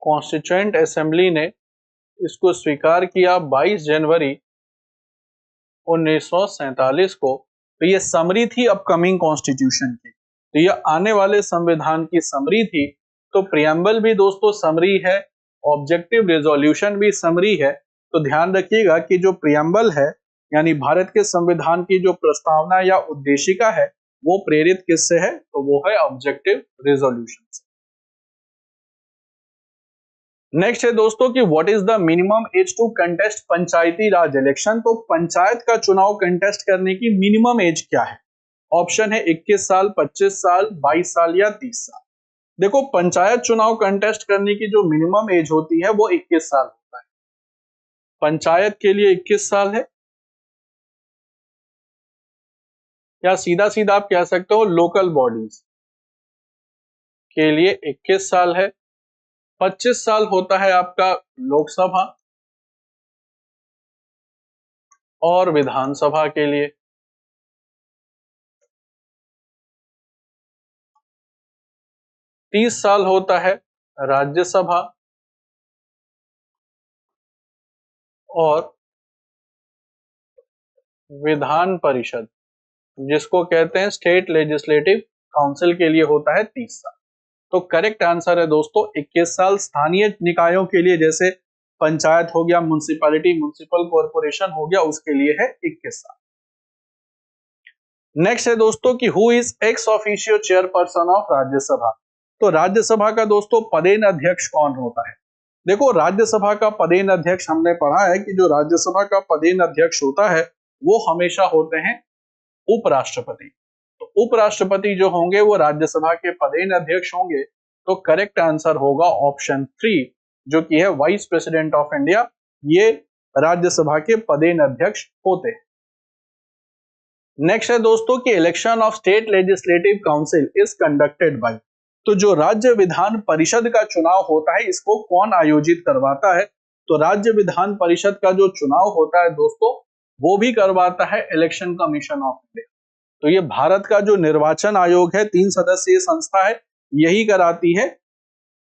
कॉन्स्टिट्यूएंट असेंबली ने इसको स्वीकार किया 22 जनवरी 1947 को। तो ये समरी थी अपकमिंग कॉन्स्टिट्यूशन की, तो ये आने वाले संविधान की समरी थी। तो प्रियम्बल भी दोस्तों समरी है, ऑब्जेक्टिव रेजोल्यूशन भी समरी है। तो ध्यान रखिएगा कि जो प्रियम्बल है यानी भारत के संविधान की जो प्रस्तावना या उद्देशिका है वो प्रेरित किससे है, तो वो है ऑब्जेक्टिव रेजोल्यूशन से। नेक्स्ट है दोस्तों कि what is the minimum age to contest Panchayati Raj election. तो पंचायत का चुनाव कंटेस्ट करने की मिनिमम एज क्या है? ऑप्शन है 21 साल, 25 साल, 22 साल या 30 साल। देखो पंचायत चुनाव कंटेस्ट करने की जो मिनिमम एज होती है वो 21 साल होता है। पंचायत के लिए 21 साल है, या सीधा सीधा आप कह सकते हो लोकल बॉडीज के लिए 21 साल है। 25 साल होता है आपका लोकसभा और विधानसभा के लिए। 30 साल होता है राज्यसभा और विधान परिषद, जिसको कहते हैं स्टेट लेजिस्लेटिव काउंसिल के लिए होता है 30 साल। तो करेक्ट आंसर है दोस्तों 21 साल। स्थानीय निकायों के लिए जैसे पंचायत हो गया, म्युनिसिपैलिटी, म्युनिसिपल कॉर्पोरेशन हो गया, उसके लिए है 21 साल। नेक्स्ट है दोस्तों कि who is ex officio chairperson of Rajya Sabha. तो राज्यसभा का दोस्तों पदेन अध्यक्ष कौन होता है? देखो राज्यसभा का पदेन अध्यक्ष हमने पढ़ा है कि जो राज्यसभा का पदेन अध्यक्ष होता है वो हमेशा होते हैं उपराष्ट्रपति। तो उपराष्ट्रपति जो होंगे वो राज्यसभा के पदेन अध्यक्ष होंगे। तो करेक्ट आंसर होगा ऑप्शन 3 जो कि है वाइस प्रेसिडेंट ऑफ इंडिया। ये राज्यसभा के पदेन अध्यक्ष होते हैं। नेक्स्ट है दोस्तों कि election of state legislative council is conducted by. तो जो राज्य विधान परिषद का चुनाव होता है इसको कौन आयोजित करवाता है? तो राज्य विधान परिषद का जो चुनाव होता है दोस्तों वो भी करवाता है इलेक्शन कमीशन ऑफ इंडिया। तो ये भारत का जो निर्वाचन आयोग है 3 सदस्यीय संस्था है, यही कराती है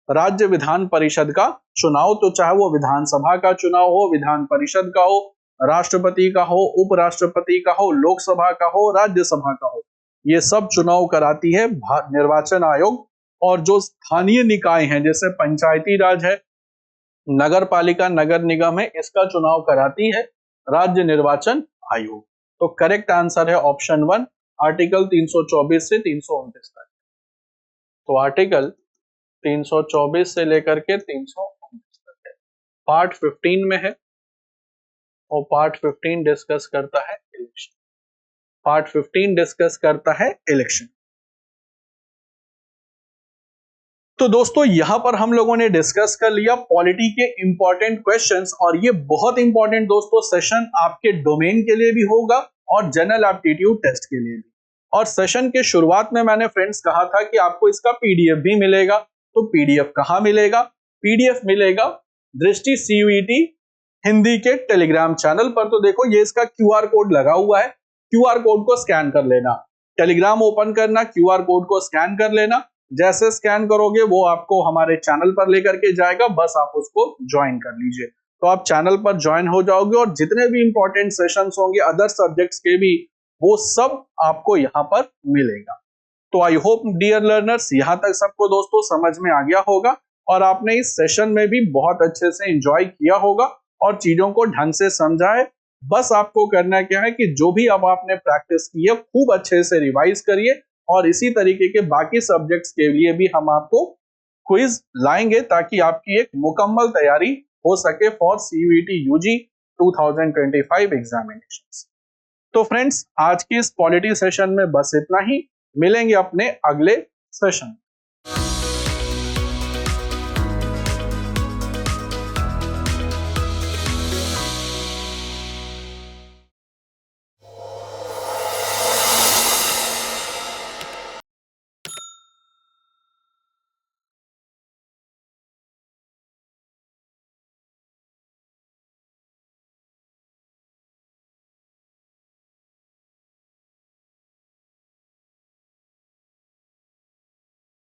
राज्य विधान परिषद का चुनाव। तो चाहे वो विधानसभा का चुनाव हो, विधान परिषद का हो, राष्ट्रपति का हो, उपराष्ट्रपति का हो, लोकसभा का हो, राज्यसभा का हो, ये सब चुनाव कराती है निर्वाचन आयोग। और जो स्थानीय निकाय हैं जैसे पंचायती राज है, नगर पालिका, नगर निगम है, इसका चुनाव कराती है राज्य निर्वाचन आयोग। तो करेक्ट आंसर है ऑप्शन 1 आर्टिकल 324 से 329 तक। तो आर्टिकल 324 से लेकर के 329 तक है, पार्ट 15 में है और पार्ट 15 डिस्कस करता है इलेक्शन। पार्ट 15 डिस्कस करता है इलेक्शन। तो दोस्तों यहां पर हम लोगों ने डिस्कस कर लिया पॉलिटी के इंपॉर्टेंट क्वेश्चंस, और ये बहुत इंपॉर्टेंट दोस्तों सेशन आपके डोमेन के लिए भी होगा और जनरल एप्टीट्यूड टेस्ट के लिए भी। और सेशन के शुरुआत में मैंने फ्रेंड्स कहा था कि आपको इसका पीडीएफ भी मिलेगा। तो पीडीएफ कहां मिलेगा? पीडीएफ मिलेगा दृष्टि सीयूईटी हिंदी के टेलीग्राम चैनल पर। तो देखो ये इसका क्यूआर कोड लगा हुआ है, क्यूआर कोड को स्कैन कर लेना, टेलीग्राम ओपन करना, क्यूआर कोड को स्कैन कर लेना। जैसे स्कैन करोगे वो आपको हमारे चैनल पर लेकर के जाएगा, बस आप उसको ज्वाइन कर लीजिए। तो आप चैनल पर ज्वाइन हो जाओगे और जितने भी इंपॉर्टेंट सेशंस होंगे अदर सब्जेक्ट्स के भी, वो सब आपको यहाँ पर मिलेगा। तो आई होप डियर लर्नर्स यहाँ तक सबको दोस्तों समझ में आ गया होगा और आपने इस सेशन में भी बहुत अच्छे से एंजॉय किया होगा और चीजों को ढंग से समझा है। बस आपको करना क्या है कि जो भी अब आपने प्रैक्टिस की है खूब अच्छे से रिवाइज करिए, और इसी तरीके के बाकी सब्जेक्ट्स के लिए भी हम आपको क्विज लाएंगे ताकि आपकी एक मुकम्मल तैयारी हो सके फॉर सीयूईटी यूजी 2025 एग्जामिनेशंस। तो फ्रेंड्स आज की इस पॉलिटी सेशन में बस इतना ही, मिलेंगे अपने अगले सेशन।